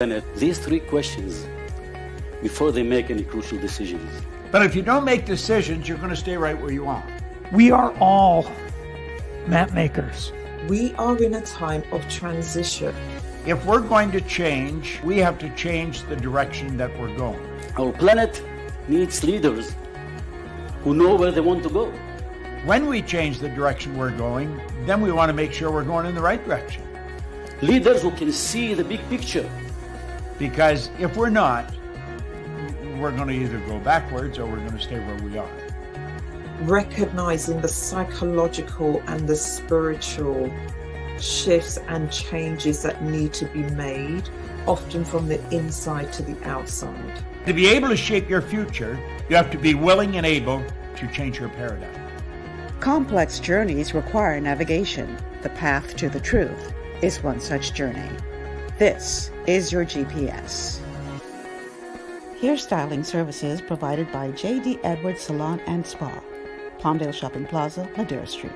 Bennett these three questions before they make any crucial decisions. But if you don't make decisions, you're going to stay right where you are. We are all map makers. We are in a time of transition. If we're going to change, we have to change the direction that we're going. Our planet needs leaders who know where they want to go. When we change the direction we're going, then we want to make sure we're going in the right direction. Leaders who can see the big picture. Because if we're not, we're going to either go backwards or we're going to stay where we are. Recognizing the psychological and the spiritual shifts and changes that need to be made, often from the inside to the outside. To be able to shape your future, you have to be willing and able to change your paradigm. Complex journeys require navigation. The path to the truth is one such journey. This is your GPS. Hairstyling services provided by J.D. Edwards Salon and Spa, Palmdale Shopping Plaza, Madera Street.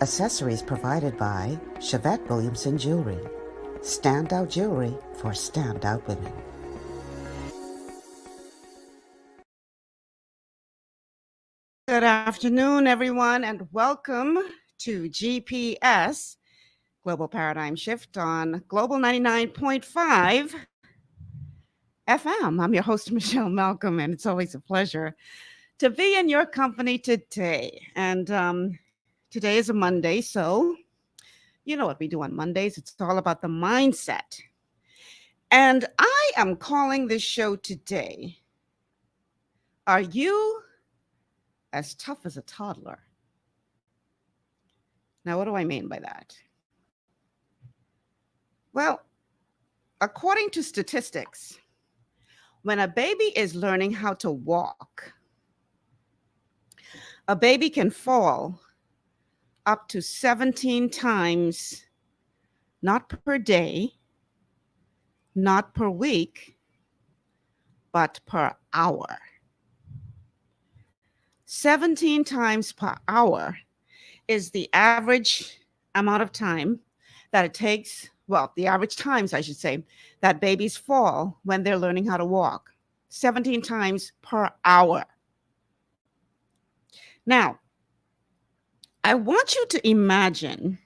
Accessories provided by Chevette Williamson Jewelry. Standout jewelry for standout women. Good afternoon, everyone, and welcome to GPS, Global Paradigm Shift on Global 99.5 FM. I'm your host, Michelle Malcolm, and it's always a pleasure to be in your company today. And today is a Monday, so you know what we do on Mondays. It's all about the mindset. And I am calling this show today, Are You as Tough as a Toddler? Now, what do I mean by that? Well, according to statistics, when a baby is learning how to walk, a baby can fall up to 17 times, not per day, not per week, but per hour. 17 times per hour is the average amount of time that it takes, well, the average times, I should say, that babies fall when they're learning how to walk. 17 times per hour. Now, I want you to imagine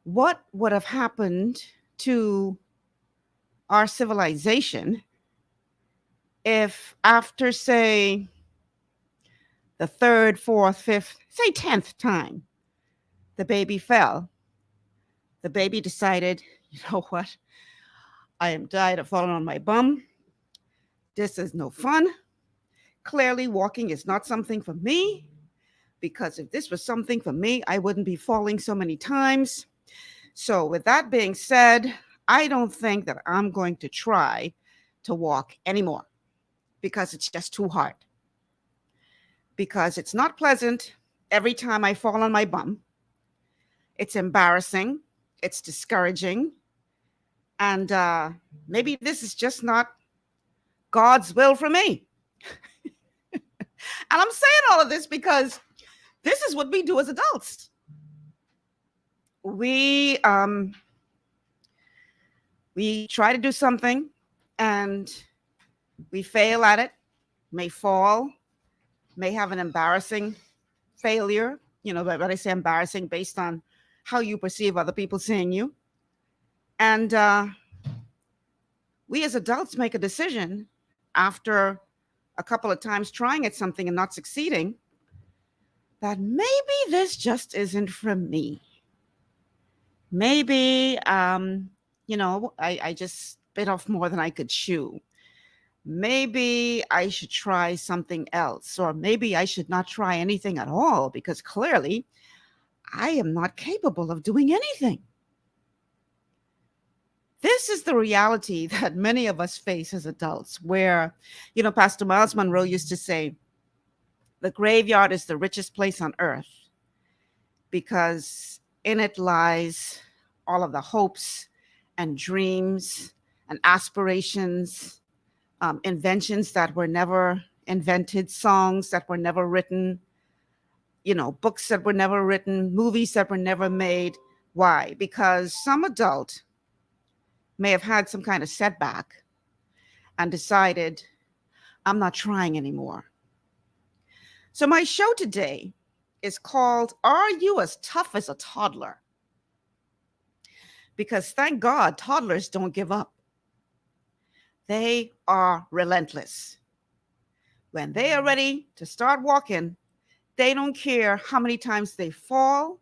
what would have happened to our civilization if after, say, the third, fourth, fifth, say 10th time the baby fell. The baby decided, you know what? I am tired of falling on my bum. This is no fun. Clearly, walking is not something for me, because if this was something for me, I wouldn't be falling so many times. So with that being said, I don't think that I'm going to try to walk anymore because it's just too hard. Because it's not pleasant every time I fall on my bum. It's embarrassing. It's discouraging. And maybe this is just not God's will for me. And I'm saying all of this because this is what we do as adults. We try to do something and we fail at it, may fall, may have an embarrassing failure. You know, but I say embarrassing based on how you perceive other people seeing you. And we as adults make a decision after a couple of times trying at something and not succeeding that maybe this just isn't for me. Maybe, I just bit off more than I could chew. Maybe I should try something else, or maybe I should not try anything at all, because clearly I am not capable of doing anything. This is the reality that many of us face as adults, where, Pastor Miles Monroe used to say, the graveyard is the richest place on earth because in it lies all of the hopes and dreams and aspirations, inventions that were never invented, songs that were never written, books that were never written, movies that were never made. Why? Because some adult may have had some kind of setback and decided, I'm not trying anymore. So my show today is called, Are You as Tough as a Toddler? Because thank God, toddlers don't give up. They are relentless. When they are ready to start walking, they don't care how many times they fall.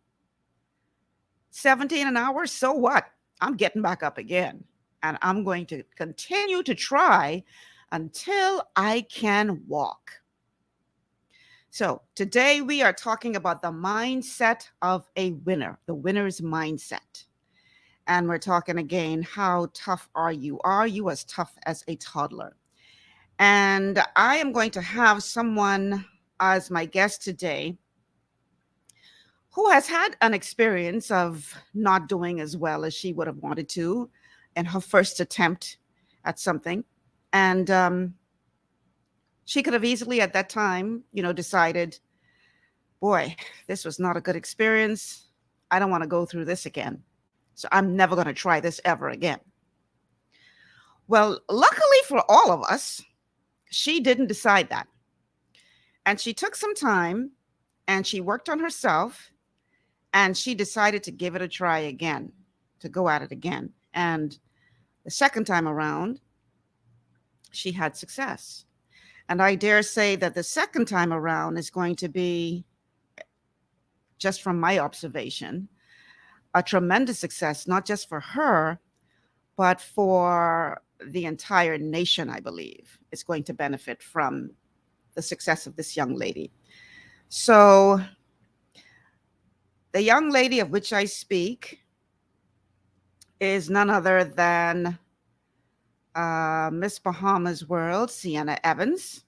17 an hour, so what? I'm getting back up again. And I'm going to continue to try until I can walk. So today we are talking about the mindset of a winner, the winner's mindset. And we're talking again, how tough are you? Are you as tough as a toddler? And I am going to have someone as my guest today who has had an experience of not doing as well as she would have wanted to in her first attempt at something. And she could have easily at that time, decided, boy, this was not a good experience. I don't want to go through this again. So I'm never going to try this ever again. Well, luckily for all of us, she didn't decide that. And she took some time and she worked on herself and she decided to give it a try again, to go at it again. And the second time around, she had success. And I dare say that the second time around is going to be, just from my observation, a tremendous success, not just for her, but for the entire nation, I believe. It's going to benefit from the success of this young lady. So the young lady of which I speak is none other than Miss Bahamas World, Sienna Evans.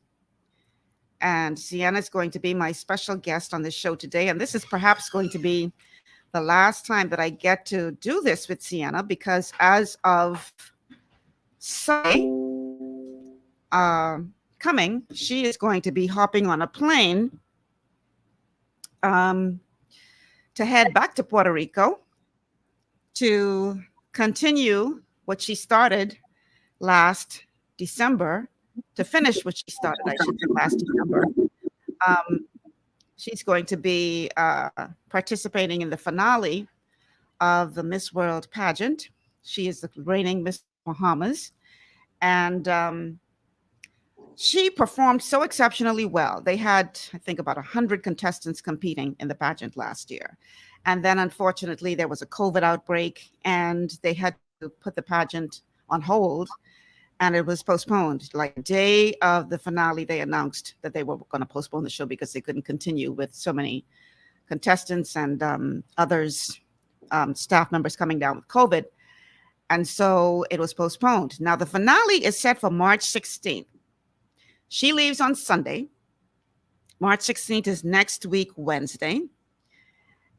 And Sienna is going to be my special guest on this show today. And this is perhaps going to be the last time that I get to do this with Sienna, because as of Sunday coming, she is going to be hopping on a plane to head back to Puerto Rico to continue what she started last December, to finish what she started, I should say, last December. She's going to be participating in the finale of the Miss World pageant. She is the reigning Miss Bahamas. And she performed so exceptionally well. They had, I think, about 100 contestants competing in the pageant last year. And then, unfortunately, there was a COVID outbreak, and they had to put the pageant on hold, and it was postponed. Like the day of the finale, they announced that they were going to postpone the show because they couldn't continue with so many contestants and others, staff members coming down with COVID. And so it was postponed. Now the finale is set for March 16th. She leaves on Sunday. March 16th is next week, Wednesday.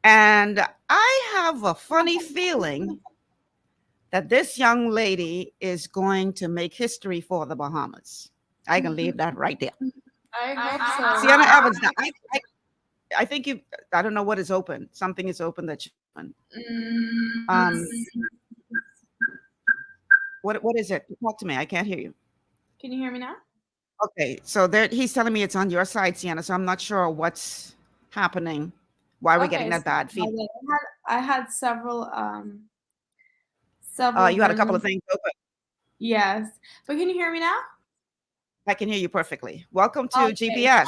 And I have a funny feeling that this young lady is going to make history for the Bahamas. I can leave that right there. I hope so. Sienna Evans, now, I think I don't know what is open. Something is open that you open. What is it? Talk to me. I can't hear you. Can you hear me now? Okay, so he's telling me it's on your side, Sienna, so I'm not sure what's happening. Why are we getting that bad feedback? I had several You had a couple of things open. Yes, but can you hear me now? I can hear you perfectly. Welcome to GPS.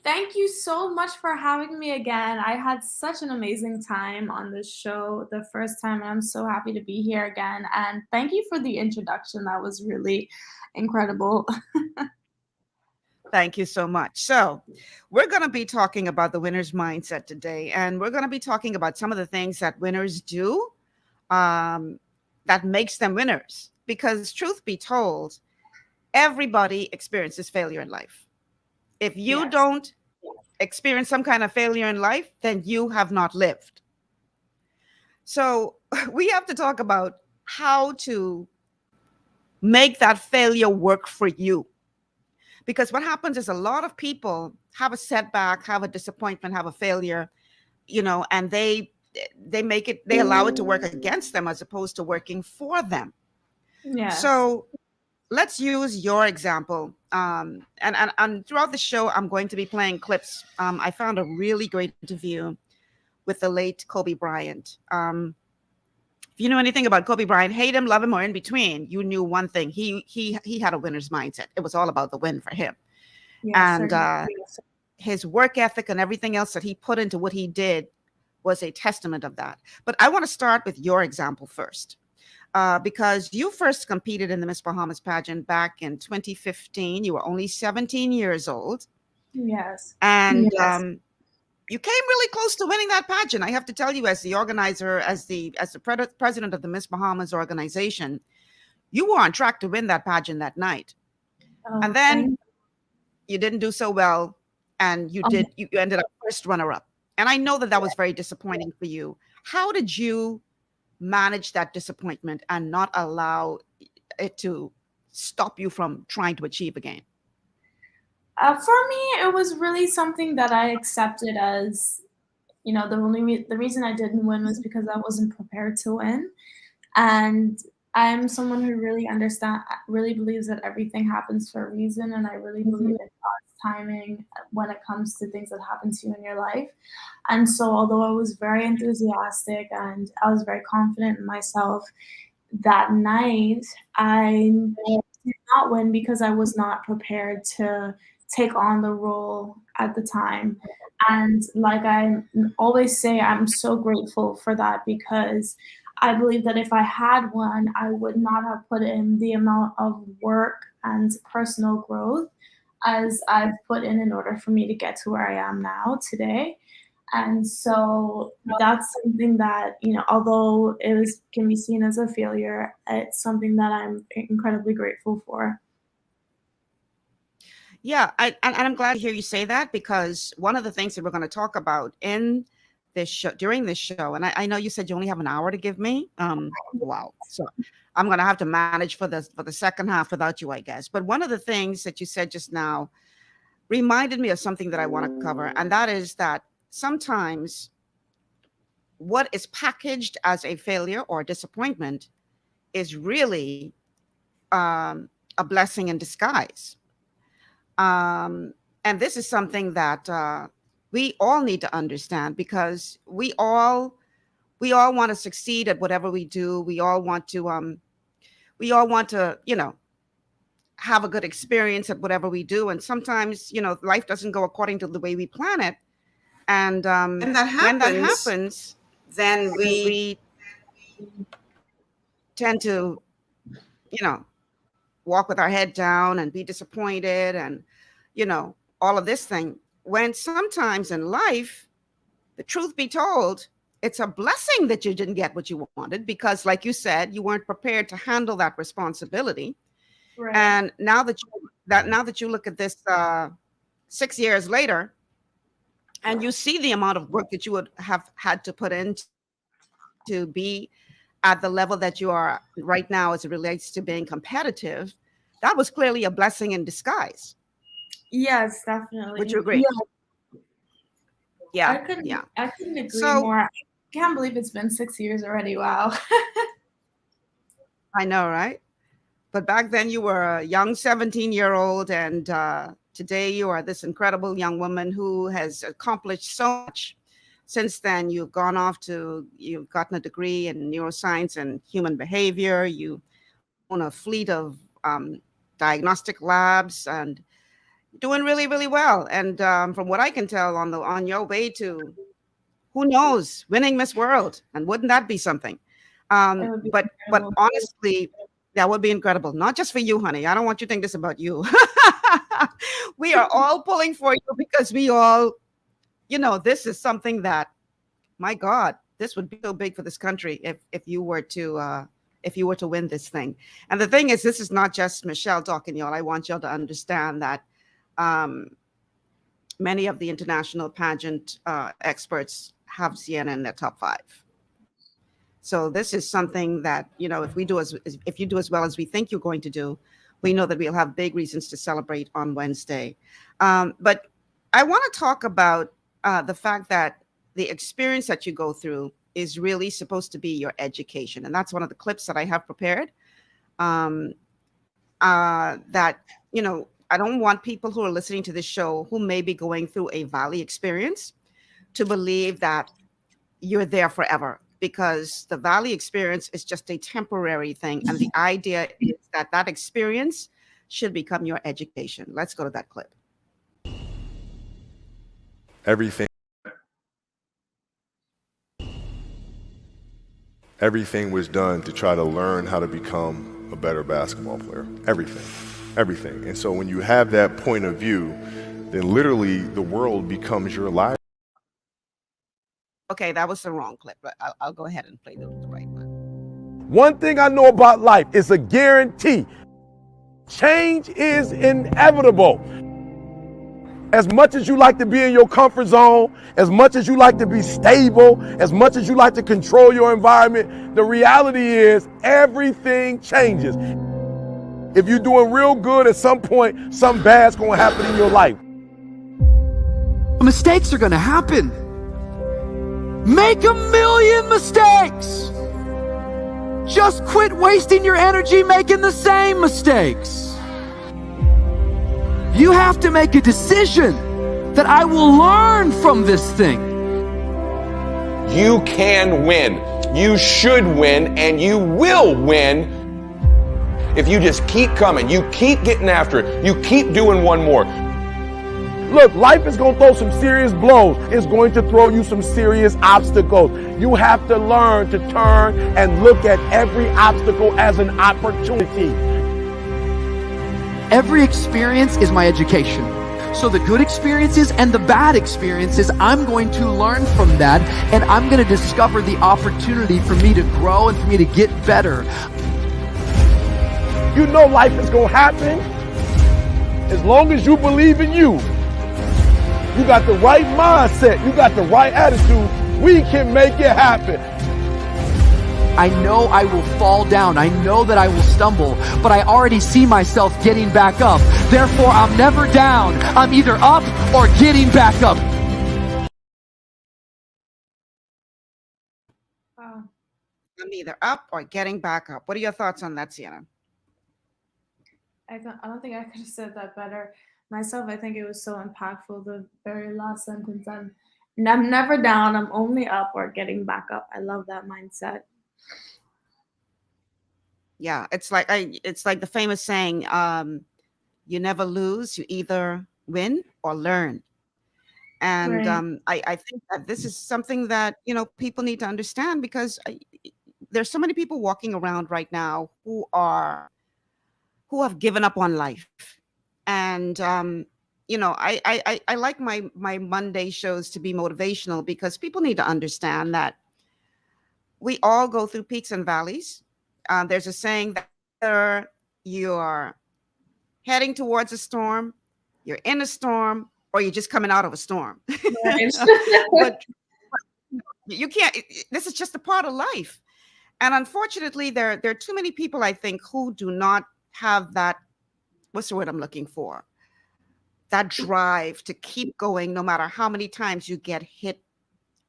Thank you so much for having me again. I had such an amazing time on this show the first time, and I'm so happy to be here again. And thank you for the introduction. That was really incredible. Thank you so much. So we're going to be talking about the winner's mindset today, and we're going to be talking about some of the things that winners do that makes them winners. Because truth be told, everybody experiences failure in life. If you don't experience some kind of failure in life, then you have not lived. So we have to talk about how to make that failure work for you. Because what happens is a lot of people have a setback, have a disappointment, have a failure, and they allow it to work against them as opposed to working for them. Yes. So let's use your example. And throughout the show, I'm going to be playing clips. I found a really great interview with the late Kobe Bryant. If you know anything about Kobe Bryant, hate him, love him, or in between, you knew one thing: he had a winner's mindset. It was all about the win for him, Yes, and sir. his work ethic and everything else that he put into what he did was a testament of that. But I want to start with your example first. Because you first competed in the Miss Bahamas pageant back in 2015. You were only 17 years old, Yes. and you came really close to winning that pageant. I have to tell you, as the organizer, as the president of the Miss Bahamas organization, you were on track to win that pageant that night. And then you didn't do so well, and you ended up first runner up. And I know that was very disappointing for you. How did you manage that disappointment and not allow it to stop you from trying to achieve again? For me, it was really something that I accepted as, the reason I didn't win was because I wasn't prepared to win. And I'm someone who really believes that everything happens for a reason, and I really believe in God's timing when it comes to things that happen to you in your life. And so, although I was very enthusiastic and I was very confident in myself, that night I did not win because I was not prepared to take on the role at the time. And like I always say, I'm so grateful for that, because I believe that if I had won, I would not have put in the amount of work and personal growth as I've put in order for me to get to where I am now today. And so that's something that, although can be seen as a failure, it's something that I'm incredibly grateful for. Yeah, and I'm glad to hear you say that, because one of the things that we're going to talk about in this show, during this show, and I know you said you only have an hour to give me. Wow. So I'm going to have to manage for the second half without you, I guess. But one of the things that you said just now reminded me of something that I want to cover, and that is that sometimes what is packaged as a failure or a disappointment is really a blessing in disguise. And this is something that we all need to understand, because we all want to succeed at whatever we do. We all want to have a good experience at whatever we do. And sometimes, life doesn't go according to the way we plan it. And And that when that happens, happens, then we tend to, walk with our head down and be disappointed, and, all of this thing. When sometimes in life, the truth be told, it's a blessing that you didn't get what you wanted, because, like you said, you weren't prepared to handle that responsibility. Right. And now that you look at this 6 years later, and you see the amount of work that you would have had to put in to be at the level that you are right now as it relates to being competitive, that was clearly a blessing in disguise. Yes, definitely. Would you agree? Yeah. I couldn't agree So- more. I can't believe it's been 6 years already. Wow. I know, right? But back then you were a young 17-year-old, and today you are this incredible young woman who has accomplished so much. Since then, you've gotten a degree in neuroscience and human behavior. You own a fleet of diagnostic labs, and doing really, really well. And from what I can tell, on your way to, who knows, winning Miss World. And wouldn't that be something? It would be But incredible. honestly, that would be incredible. Not just for you, honey. I don't want you to think this about you. We are all pulling for you, because we all, this is something that, my God, this would be so big for this country if you were to win this thing. And the thing is, this is not just Michelle talking, y'all. I want y'all to understand that many of the international pageant experts have Sienna in their top 5. So this is something that, if you do as well as we think you're going to do, we know that we'll have big reasons to celebrate on Wednesday. But I want to talk about the fact that the experience that you go through is really supposed to be your education. And that's one of the clips that I have prepared. um, that, I don't want people who are listening to this show who may be going through a valley experience to believe that you're there forever, because the valley experience is just a temporary thing. And the idea is that that experience should become your education. Let's go to that clip. Everything was done to try to learn how to become a better basketball player. Everything. And so when you have that point of view, then literally the world becomes your life. Okay, that was the wrong clip, but I'll go ahead and play the right one. One thing I know about life is a guarantee. Change is inevitable. As much as you like to be in your comfort zone, as much as you like to be stable, as much as you like to control your environment, the reality is everything changes. If you're doing real good, at some point, something bad's gonna happen in your life. Mistakes are gonna happen. Make a million mistakes. Just quit wasting your energy making the same mistakes. You have to make a decision that I will learn from this thing. You can win. You should win, and you will win if you just keep coming. You keep getting after it. You keep doing one more. Look, life is going to throw some serious blows. It's going to throw you some serious obstacles. You have to learn to turn and look at every obstacle as an opportunity. Every experience is my education. So the good experiences and the bad experiences, I'm going to learn from that, and I'm going to discover the opportunity for me to grow and for me to get better. You know life is going to happen as long as you believe in you. You got the right mindset. You got the right attitude. We can make it happen. I know I will fall down. I know that I will stumble, but I already see myself getting back up. Therefore, I'm never down. I'm either up or getting back up. I'm either up or getting back up. What are your thoughts on that, Sienna? I don't think I could have said that better myself. I think it was so impactful, the very last sentence. I'm never down. I'm only up or getting back up. I love that mindset. Yeah, it's like the famous saying, you never lose, you either win or learn. And Right. I think that this is something that, people need to understand, because there's so many people walking around right now who have given up on life. And I like my Monday shows to be motivational, because people need to understand that we all go through peaks and valleys. There's a saying that either you're heading towards a storm, you're in a storm, or you're just coming out of a storm. Right. But you can't. This is just a part of life. And unfortunately, there are too many people, I think, who do not have that. What's the word I'm looking for? That drive to keep going, no matter how many times you get hit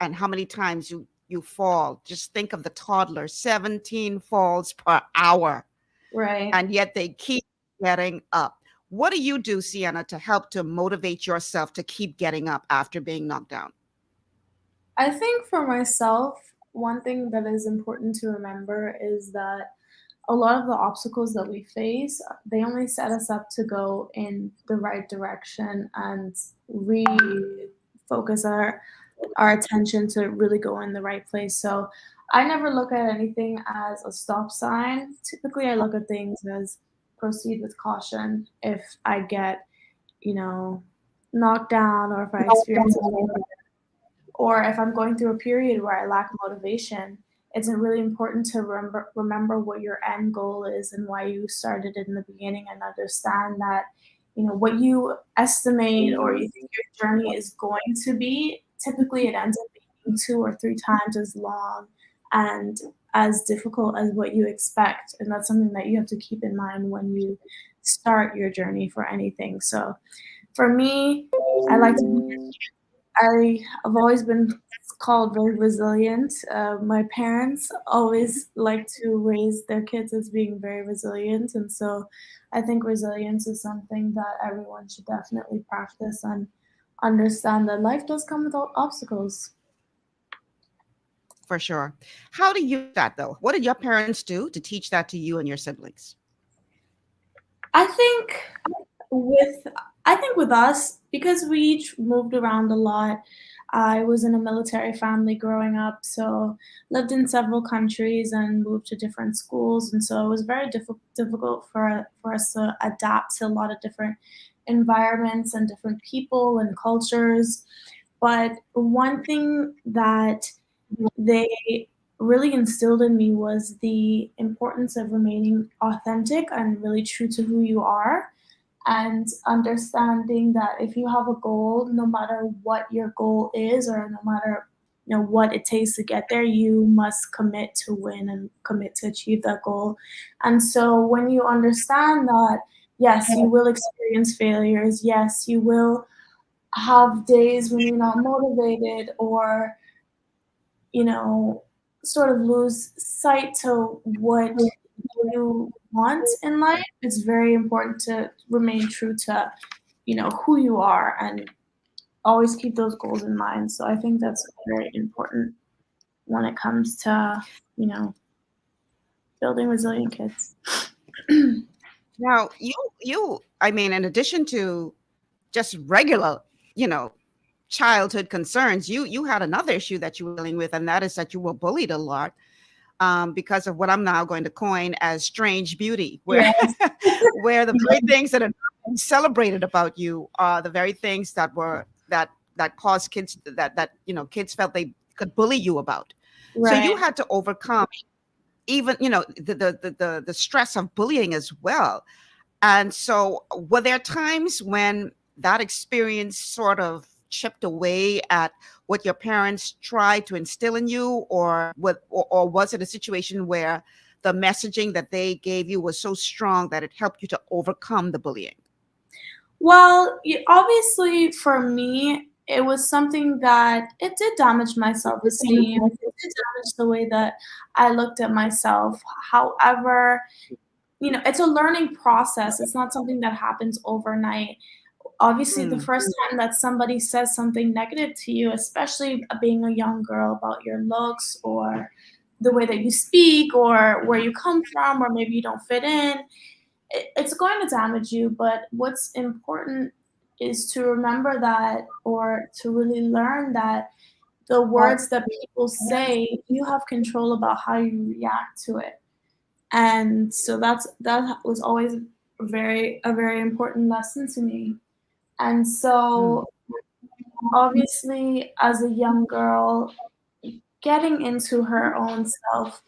and how many times you fall. Just think of the toddler, 17 falls per hour. Right. And yet they keep getting up. What do you do, Sienna, to help to motivate yourself to keep getting up after being knocked down? I think for myself, one thing that is important to remember is that a lot of the obstacles that we face, they only set us up to go in the right direction and refocus our attention to really go in the right place. So I never look at anything as a stop sign. Typically, I look at things as proceed with caution. If I get, knocked down, or if I experience or if I'm going through a period where I lack motivation, it's really important to remember what your end goal is and why you started in the beginning, and understand that, what you estimate or you think your journey is going to be, typically it ends up being 2 or 3 times as long and as difficult as what you expect. And that's something that you have to keep in mind when you start your journey for anything. So for me, I've always been called very resilient. My parents always like to raise their kids as being very resilient, and so I think resilience is something that everyone should definitely practice and understand that life does come with obstacles. For sure. How do you do that though? What did your parents do to teach that to you and your siblings? I think with with us, because we each moved around a lot. I was in a military family growing up, so lived in several countries and moved to different schools, and so it was very difficult for us to adapt to a lot of different environments and different people and cultures. But one thing that they really instilled in me was the importance of remaining authentic and really true to who you are, and understanding that if you have a goal, no matter what your goal is or no matter what it takes to get there, you must commit to win and commit to achieve that goal. And so when you understand that, yes, you will experience failures, yes, you will have days when you're not motivated or sort of lose sight to what you want in life, it's very important to remain true to, who you are and always keep those goals in mind. So I think that's very important when it comes to, building resilient kids. Now, I mean, in addition to just regular, childhood concerns, you had another issue that you were dealing with, and that is that you were bullied a lot because of what I'm now going to coin as strange beauty, where Yes. where the very things that are celebrated about you are the very things that were that caused kids that kids felt they could bully you about. So you Right. had to overcome even the stress of bullying as well. And so were there times when that experience sort of chipped away at what your parents tried to instill in you, or was it a situation where the messaging that they gave you was so strong that it helped you to overcome the bullying? Well, obviously for me, it was something that it did damage my self-esteem. It did damage the way that I looked at myself. However, it's a learning process. It's not something that happens overnight. Obviously, the first time that somebody says something negative to you, especially being a young girl, about your looks or the way that you speak or where you come from, or maybe you don't fit in, it's going to damage you. But what's important is to remember that, or to really learn that the words that people say, you have control about how you react to it. And so that was always a very important lesson to me. And so obviously as a young girl, getting into her own self,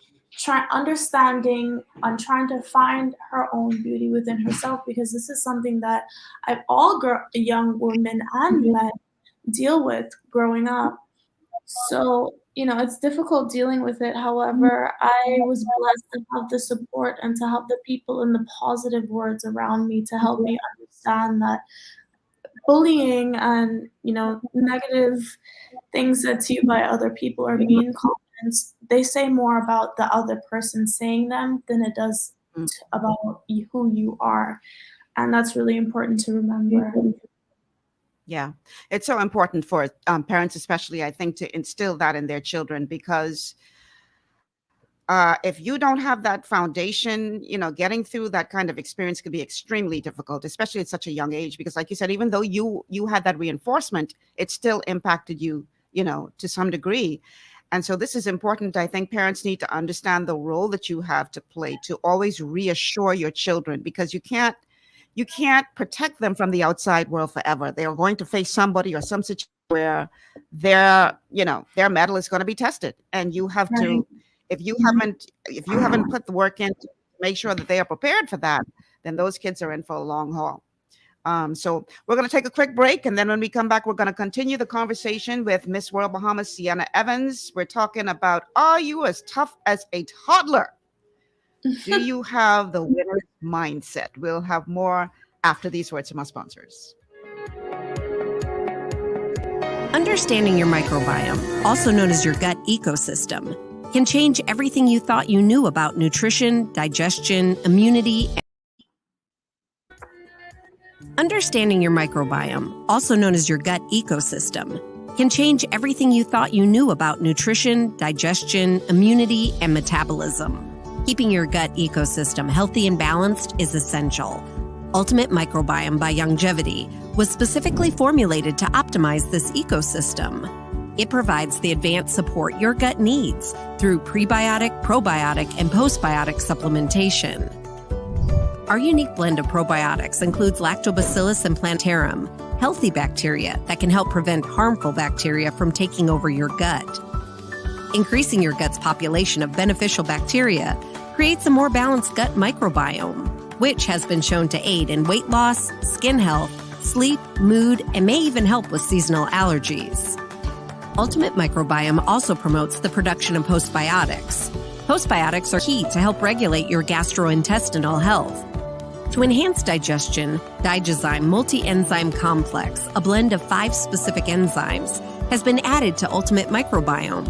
understanding and trying to find her own beauty within herself, because this is something that all young women and men deal with growing up. So, it's difficult dealing with it. However, I was blessed to have the support and to have the people and the positive words around me to help me understand that bullying and, negative things said to you by other people or mean comments, they say more about the other person saying them than it does about who you are. And that's really important to remember. Yeah, it's so important for parents, especially, I think, to instill that in their children, because if you don't have that foundation, getting through that kind of experience can be extremely difficult, especially at such a young age. Because, like you said, even though you had that reinforcement, it still impacted you, to some degree. And so this is important. I think parents need to understand the role that you have to play to always reassure your children, because you can't protect them from the outside world forever. They are going to face somebody or some situation where their mettle is going to be tested, and you have to, if you haven't put the work in to make sure that they are prepared for that, then those kids are in for a long haul. So we're going to take a quick break, and then when we come back, we're going to continue the conversation with Miss World Bahamas, Sienna Evans. We're talking about, are you as tough as a toddler? Do you have the winner's mindset? We'll have more after these words from our sponsors. Understanding your microbiome, also known as your gut ecosystem, can change everything you thought you knew about nutrition, digestion, immunity. Understanding your microbiome, also known as your gut ecosystem, can change everything you thought you knew about nutrition, digestion, immunity, and metabolism. Keeping your gut ecosystem healthy and balanced is essential. Ultimate Microbiome by Longevity was specifically formulated to optimize this ecosystem. It provides the advanced support your gut needs through prebiotic, probiotic, and postbiotic supplementation. Our unique blend of probiotics includes Lactobacillus and Plantarum, healthy bacteria that can help prevent harmful bacteria from taking over your gut. Increasing your gut's population of beneficial bacteria creates a more balanced gut microbiome, which has been shown to aid in weight loss, skin health, sleep, mood, and may even help with seasonal allergies. Ultimate Microbiome also promotes the production of postbiotics. Postbiotics are key to help regulate your gastrointestinal health. To enhance digestion, Digizyme Multi-Enzyme Complex, a blend of 5 specific enzymes, has been added to Ultimate Microbiome.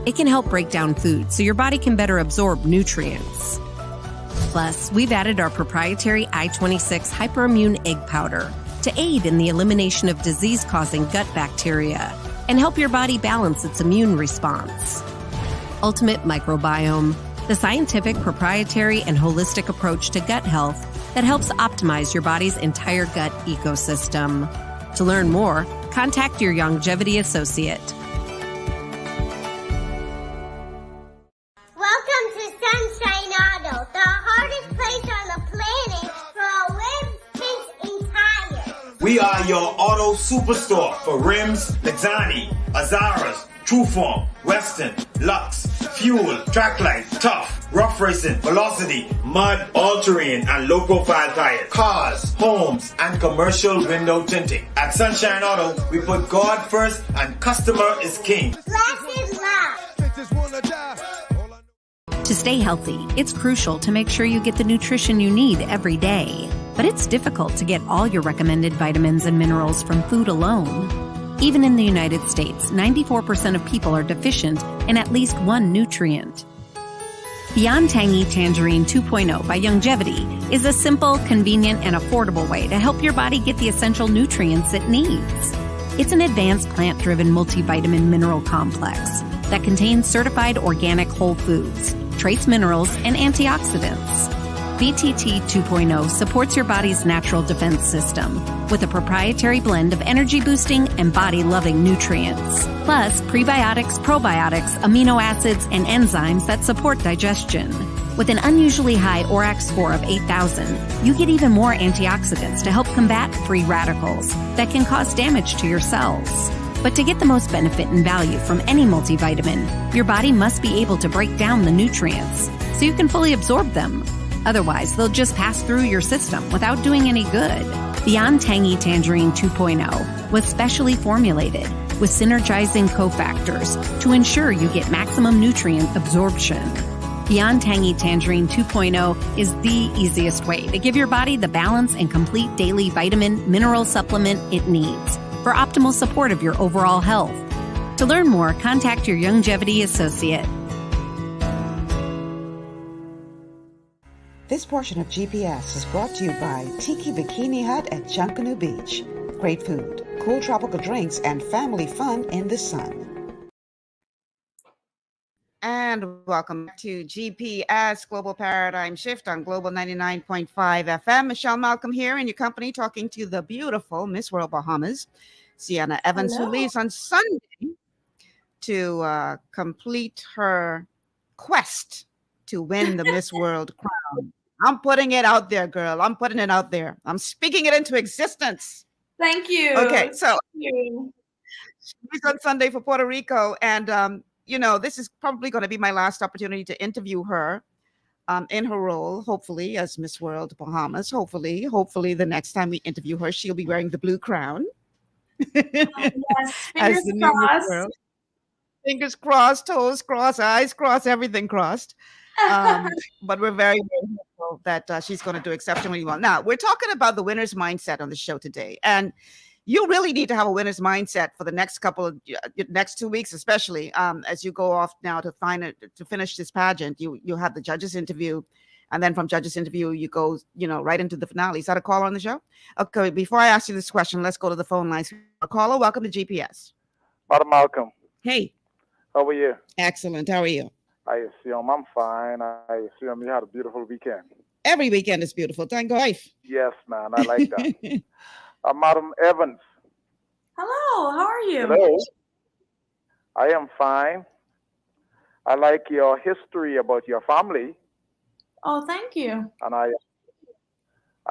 It can help break down food so your body can better absorb nutrients. Plus, we've added our proprietary I-26 Hyperimmune Egg Powder to aid in the elimination of disease-causing gut bacteria and help your body balance its immune response. Ultimate Microbiome, the scientific, proprietary, and holistic approach to gut health that helps optimize your body's entire gut ecosystem. To learn more, contact your Longevity associate. Welcome to Sunshine Auto, the hardest place on the planet for rims, tints, and tires. We are your auto superstore for rims, Lexani, Azaras, Trueform, Western, Lux, Fuel, Tracklight, Tough, Rough Racing, Velocity, Mud, All-Terrain, and low-profile tires. Cars, homes, and commercial window tinting. At Sunshine Auto, we put God first and customer is king. Glasses love. To stay healthy, it's crucial to make sure you get the nutrition you need every day. But it's difficult to get all your recommended vitamins and minerals from food alone. Even in the United States, 94% of people are deficient in at least one nutrient. Beyond Tangy Tangerine 2.0 by Longevity is a simple, convenient, and affordable way to help your body get the essential nutrients it needs. It's an advanced plant-driven multivitamin mineral complex that contains certified organic whole foods, trace minerals, and antioxidants. BTT 2.0 supports your body's natural defense system with a proprietary blend of energy-boosting and body-loving nutrients, plus prebiotics, probiotics, amino acids, and enzymes that support digestion. With an unusually high ORAC score of 8,000, you get even more antioxidants to help combat free radicals that can cause damage to your cells. But to get the most benefit and value from any multivitamin, your body must be able to break down the nutrients so you can fully absorb them. Otherwise, they'll just pass through your system without doing any good. Beyond Tangy Tangerine 2.0 was specially formulated with synergizing cofactors to ensure you get maximum nutrient absorption. Beyond Tangy Tangerine 2.0 is the easiest way to give your body the balance and complete daily vitamin mineral supplement it needs for optimal support of your overall health. To learn more, contact your Longevity associate. This portion of GPS is brought to you by Tiki Bikini Hut at Junkanoo Beach. Great food, cool tropical drinks, and family fun in the sun. And welcome to GPS Global Paradigm Shift on Global 99.5 FM. Michelle Malcolm here in your company, talking to the beautiful Miss World Bahamas, Sienna Evans, Hello. who leaves on Sunday to complete her quest to win the Miss World crown. I'm putting it out there, girl. I'm putting it out there. I'm speaking it into existence. Thank you. Okay, so Thank you. she's on Sunday for Puerto Rico, and this is probably going to be my last opportunity to interview her in her role, hopefully, as Miss World Bahamas. Hopefully, the next time we interview her, she'll be wearing the blue crown. Yes, As fingers the new Miss crossed. World. Fingers crossed, toes crossed, eyes crossed, everything crossed. But we're very, very hopeful that she's going to do exceptionally well. Now, we're talking about the winner's mindset on the show today. And, you really need to have a winner's mindset for the next next 2 weeks, especially as you go off now to finish this pageant. You have the judges interview, and then from judges interview you go right into the finale. Is that a caller on the show? Okay, before I ask you this question, let's go to the phone lines. Caller, welcome to GPS. Madam Malcolm. Hey. How are you? Excellent. How are you? I assume I'm fine. I assume you had a beautiful weekend. Every weekend is beautiful. Thank God. Yes, man. I like that. Madam Evans. Hello. How are you? Hello. I am fine. I like your history about your family. Oh, thank you. And I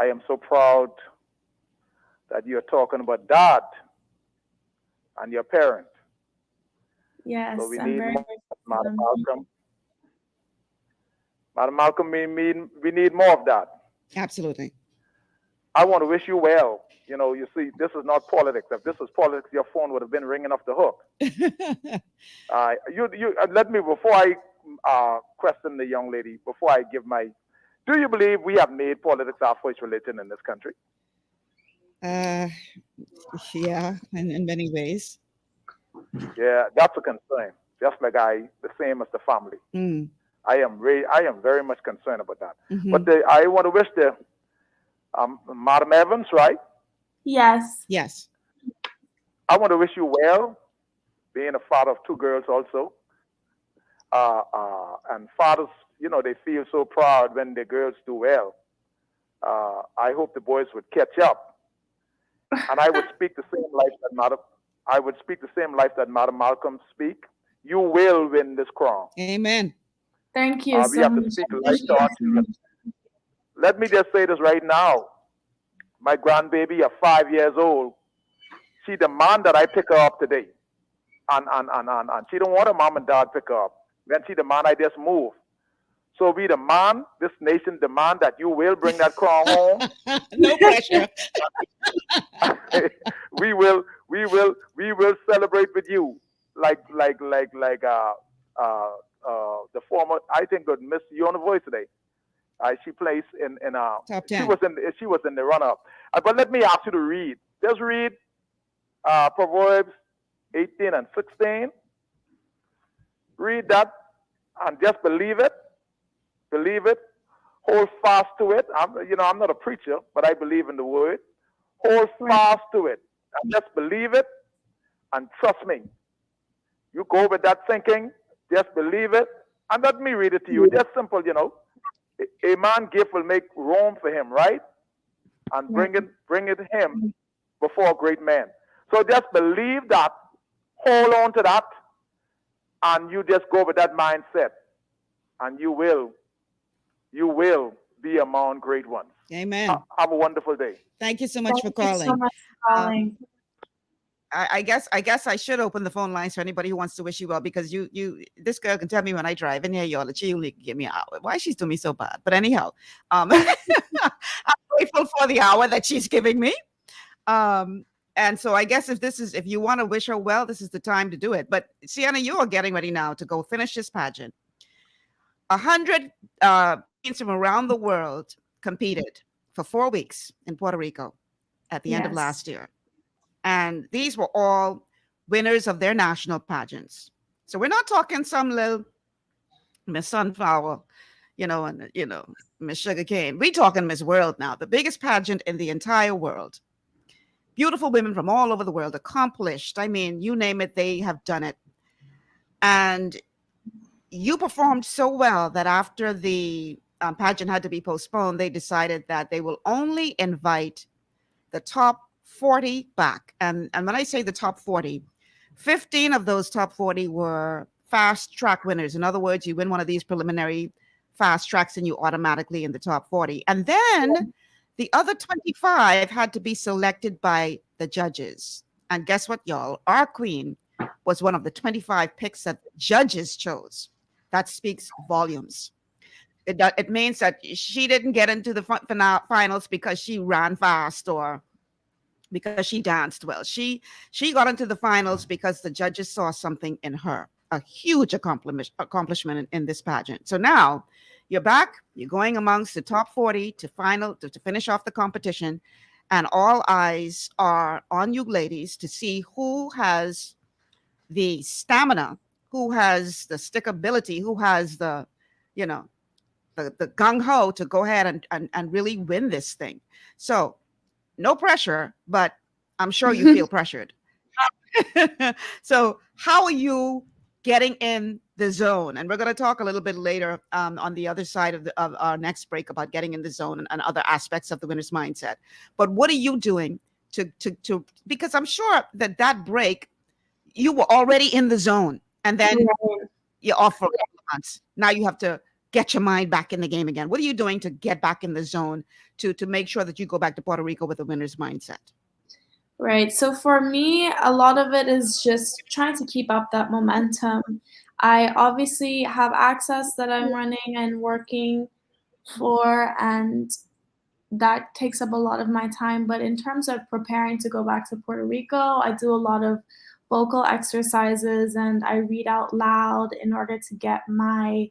am so proud that you're talking about Dad and your parents. Yes, so we I'm need very more, grateful. Madam Malcolm. Madam Malcolm, we need more of that. Absolutely. I want to wish you well. You see, this is not politics. If this was politics, your phone would have been ringing off the hook. Let me, before I question the young lady, before I give do you believe we have made politics our first religion in this country? Yeah, in many ways. Yeah, that's a concern. Just like the same as the family. Mm. I am very much concerned about that. Mm-hmm. But I want to wish Madam Evans, right? Yes. Yes. I want to wish you well, being a father of 2 girls also. And fathers, they feel so proud when the girls do well. I hope the boys would catch up. And I would speak the same life that Madam Malcolm speak. You will win this crown. Amen. Thank you We so have to much. speak life to our children. Let me just say this right now. My grandbaby of 5 years old, she demand that I pick her up today. And she don't want her mom and dad pick her up. Then she demand I just move. So we demand, this nation demand that you will bring that crown home. No pressure. we will celebrate with you. Like the former, I think, good Miss University. She plays in top 10. She was in the run-up. But let me ask you to read. Just read Proverbs 18 and 16. Read that and just believe it. Believe it. Hold fast to it. I'm not a preacher, but I believe in the word. Hold fast to it and just believe it and trust me. You go with that thinking, just believe it, and let me read it to you. It's just simple, A man gift will make room for him, right? And bring it him before a great man. So just believe that, hold on to that, and you just go with that mindset, and you will be among great ones. Amen. Have a wonderful day. Thank you so much for calling. Thank you so much for calling. I guess I should open the phone lines for anybody who wants to wish you well, because this girl can tell me when I drive in here, y'all, that she only give me an hour. Why she's doing me so bad? But anyhow, I'm grateful for the hour that she's giving me. And so I guess if you want to wish her well, this is the time to do it. But Sienna, you are getting ready now to go finish this pageant. 100 teams from around the world competed for 4 weeks in Puerto Rico at the end of last year. And these were all winners of their national pageants. So we're not talking some little Miss Sunflower, Miss Sugarcane. We're talking Miss World now, the biggest pageant in the entire world. Beautiful women from all over the world, accomplished. I mean, you name it, they have done it. And you performed so well that after the pageant had to be postponed, they decided that they will only invite the top 40 back. And when I say the top 40, 15 of those top 40 were fast track winners. In other words, you win one of these preliminary fast tracks and you automatically in the top 40. And then the other 25 had to be selected by the judges. And guess what, y'all? Our queen was one of the 25 picks that the judges chose. That speaks volumes. It means that she didn't get into the finals because she ran fast or because she danced well. She got into the finals because the judges saw something in her, a huge accomplishment in this pageant. So now you're back, you're going amongst the top 40 to finish off the competition. and all eyes are on you ladies to see who has the stamina, who has the stickability, who has the, you know, the gung-ho to go ahead and really win this thing. So no pressure, but I'm sure you feel pressured. So how are you getting in the zone? And we're going to talk a little bit later on the other side of our next break about getting in the zone and other aspects of the winner's mindset. But what are you doing to because I'm sure that break, you were already in the zone, and then you're off for a couple of months. Now you have to get your mind back in the game again. What are you doing to get back in the zone to make sure that you go back to Puerto Rico with a winner's mindset? Right. So for me, a lot of it is just trying to keep up that momentum. I obviously have access that I'm running and working for, and that takes up a lot of my time. But in terms of preparing to go back to Puerto Rico, I do a lot of vocal exercises and I read out loud in order to get my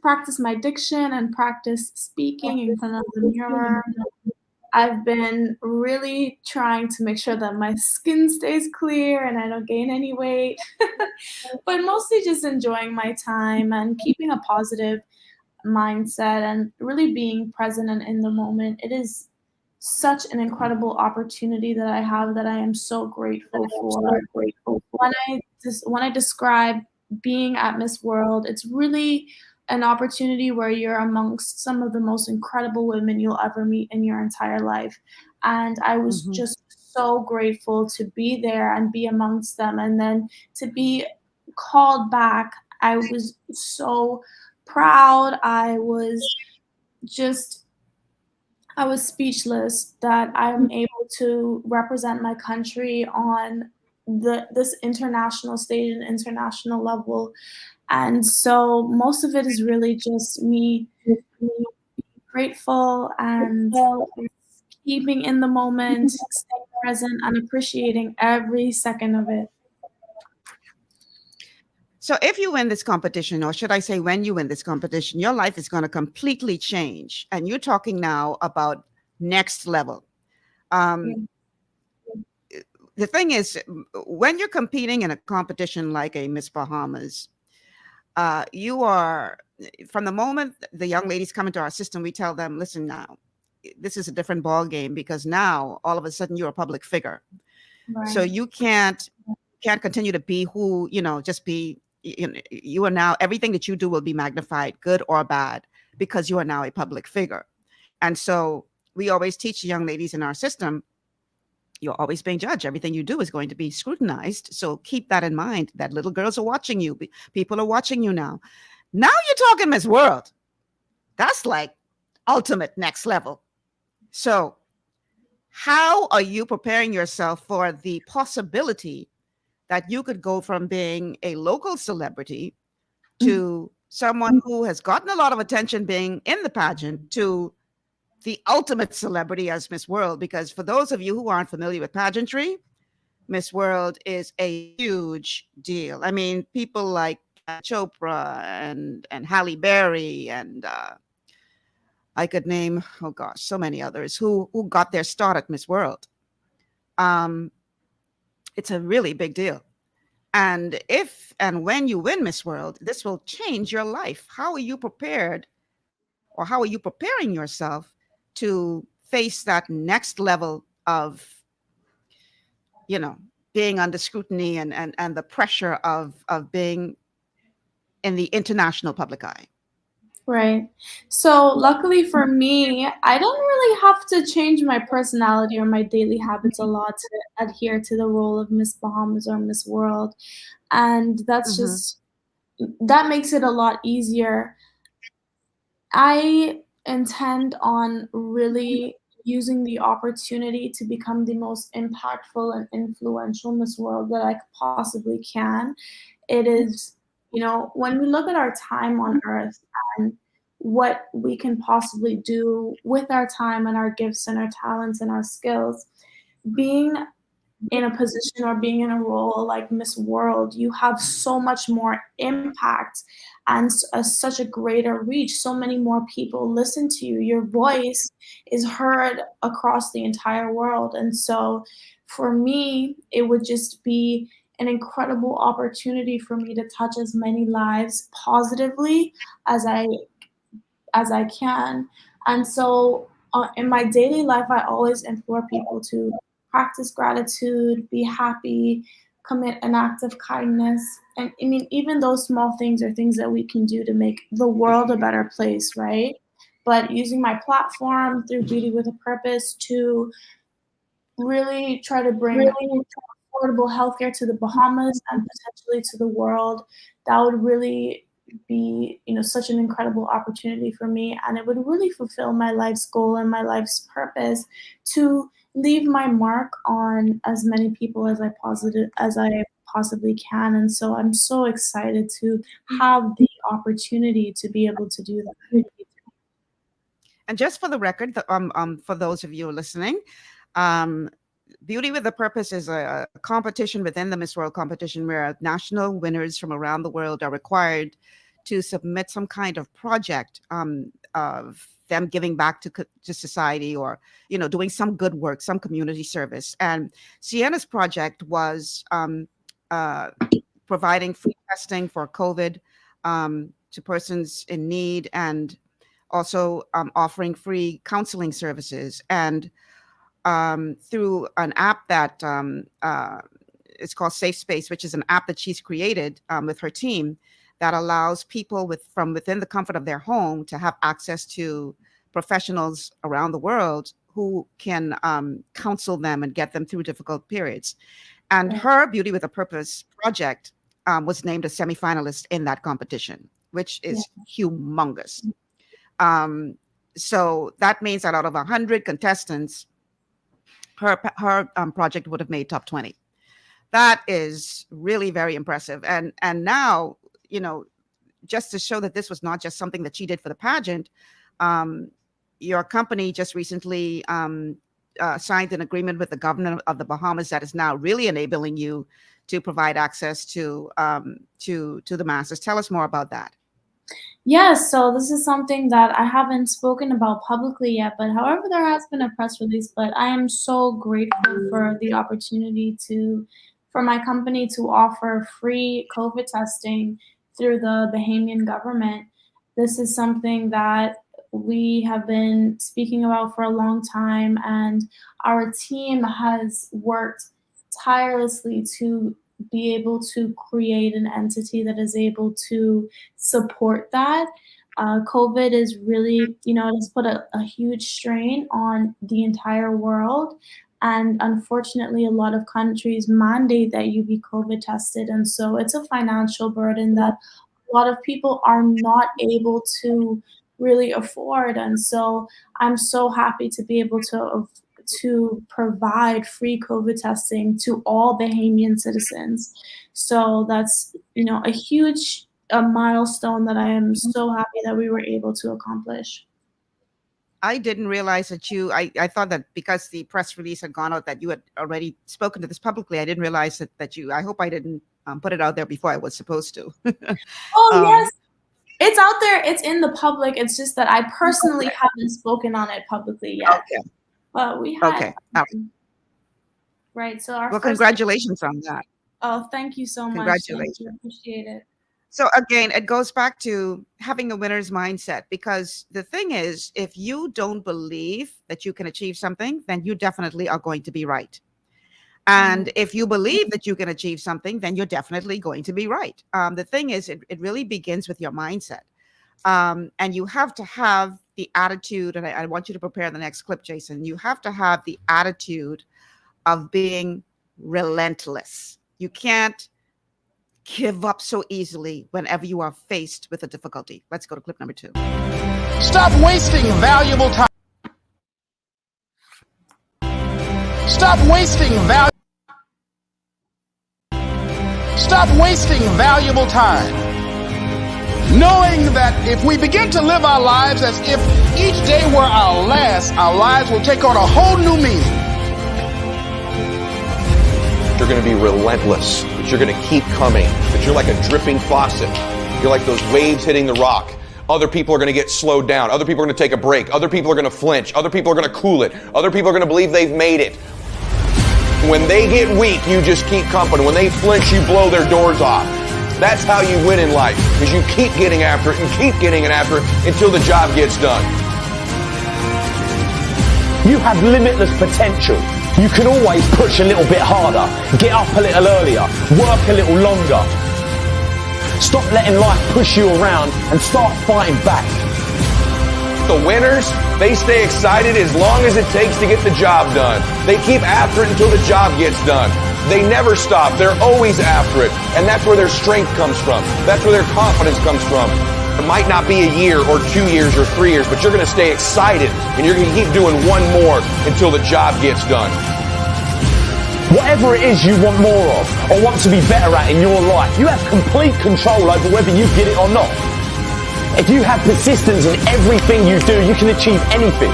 practice my diction and practice speaking in front of the mirror. I've been really trying to make sure that my skin stays clear and I don't gain any weight, but mostly just enjoying my time and keeping a positive mindset and really being present and in the moment. It is such an incredible opportunity that I have that I am so grateful for. When I describe being at Miss World, it's really an opportunity where you're amongst some of the most incredible women you'll ever meet in your entire life. And I was just so grateful to be there and be amongst them. And then to be called back, I was so proud. I was speechless that I'm able to represent my country on this international stage and international level. And so most of it is really just me being grateful and keeping in the moment, staying present, and appreciating every second of it. So if you win this competition, or should I say when you win this competition, your life is going to completely change. And you're talking now about next level. The thing is, when you're competing in a competition like a Miss Bahamas, you are, from the moment the young ladies come into our system, we tell them, listen now, this is a different ball game, because now all of a sudden you're a public figure. Right. So you can't continue to be who, just be, you are now, everything that you do will be magnified, good or bad, because you are now a public figure. And so we always teach young ladies in our system, you're always being judged. Everything you do is going to be scrutinized. So keep that in mind, that little girls are watching you. People are watching you now. Now you're talking Miss World. That's like ultimate next level. So how are you preparing yourself for the possibility that you could go from being a local celebrity to someone who has gotten a lot of attention being in the pageant to the ultimate celebrity as Miss World? Because for those of you who aren't familiar with pageantry, Miss World is a huge deal. I mean, people like Chopra and Halle Berry and I could name, oh gosh, so many others who got their start at Miss World. It's a really big deal. And if and when you win Miss World, this will change your life. How are you prepared, or how are you preparing yourself to face that next level of, being under scrutiny and the pressure of being in the international public eye? Right. So luckily for me, I don't really have to change my personality or my daily habits a lot to adhere to the role of Miss Bahamas or Miss World. And that's that makes it a lot easier. I intend on really using the opportunity to become the most impactful and influential Miss World that I possibly can. It is, when we look at our time on Earth and what we can possibly do with our time and our gifts and our talents and our skills, being in a position or being in a role like Miss World, you have so much more impact and such a greater reach. So many more people listen to you. Your voice is heard across the entire world. And so for me, it would just be an incredible opportunity for me to touch as many lives positively as I can. And so in my daily life, I always implore people to practice gratitude, be happy, commit an act of kindness. And I mean, even those small things are things that we can do to make the world a better place, right? But using my platform through Beauty with a Purpose to really try to bring affordable healthcare to the Bahamas and potentially to the world, that would really be, such an incredible opportunity for me. And it would really fulfill my life's goal and my life's purpose to leave my mark on as many people as I possibly can. And so I'm so excited to have the opportunity to be able to do that. And just for the record, for those of you listening, Beauty with a Purpose is a competition within the Miss World competition where national winners from around the world are required to submit some kind of project of them giving back to society, or doing some good work, some community service. And Sienna's project was providing free testing for COVID to persons in need, and also offering free counseling services. And through an app that it's called Safe Space, which is an app that she's created with her team that allows people from within the comfort of their home to have access to professionals around the world who can counsel them and get them through difficult periods. And her Beauty with a Purpose project was named a semifinalist in that competition, which is humongous. So that means that out of 100 contestants, her project would have made top 20. That is really very impressive. And now, just to show that this was not just something that she did for the pageant, your company just recently signed an agreement with the government of the Bahamas that is now really enabling you to provide access to the masses. Tell us more about that. Yes, so this is something that I haven't spoken about publicly yet, but however, there has been a press release. But I am so grateful for the opportunity for my company to offer free COVID testing through the Bahamian government. This is something that we have been speaking about for a long time, and our team has worked tirelessly to be able to create an entity that is able to support that. COVID is really, it has put a huge strain on the entire world. And unfortunately, a lot of countries mandate that you be COVID tested. And so it's a financial burden that a lot of people are not able to really afford. And so I'm so happy to be able to provide free COVID testing to all Bahamian citizens. So that's, a huge milestone that I am so happy that we were able to accomplish. I didn't realize that I thought that because the press release had gone out that you had already spoken to this publicly. I didn't realize that I hope I didn't put it out there before I was supposed to. Yes. It's out there. It's in the public. It's just that I personally haven't spoken on it publicly yet. Okay. But we had. Okay. Right. So congratulations on that. Oh, thank you so much. Congratulations. Thank you. Appreciate it. So again, it goes back to having a winner's mindset, because the thing is, if you don't believe that you can achieve something, then you definitely are going to be right. And if you believe that you can achieve something, then you're definitely going to be right. The thing is, it really begins with your mindset. And you have to have the attitude, and I want you to prepare the next clip, Jason. You have to have the attitude of being relentless. You can't give up so easily whenever you are faced with a difficulty. Let's go to clip number 2. Stop wasting valuable time. Stop wasting valuable time. Knowing that if we begin to live our lives as if each day were our last, our lives will take on a whole new meaning. You're going to be relentless, that you're going to keep coming, that you're like a dripping faucet. You're like those waves hitting the rock. Other people are going to get slowed down. Other people are going to take a break. Other people are going to flinch. Other people are going to cool it. Other people are going to believe they've made it. When they get weak, you just keep company. When they flinch, you blow their doors off. That's how you win in life, because you keep getting after it and keep getting it after it until the job gets done. You have limitless potential. You can always push a little bit harder, get up a little earlier, work a little longer. Stop letting life push you around and start fighting back. The winners, they stay excited as long as it takes to get the job done. They keep after it until the job gets done. They never stop. They're always after it. And that's where their strength comes from. That's where their confidence comes from. It might not be a year or 2 years or 3 years, but you're going to stay excited and you're going to keep doing one more until the job gets done. Whatever it is you want more of or want to be better at in your life, you have complete control over whether you get it or not. If you have persistence in everything you do, you can achieve anything.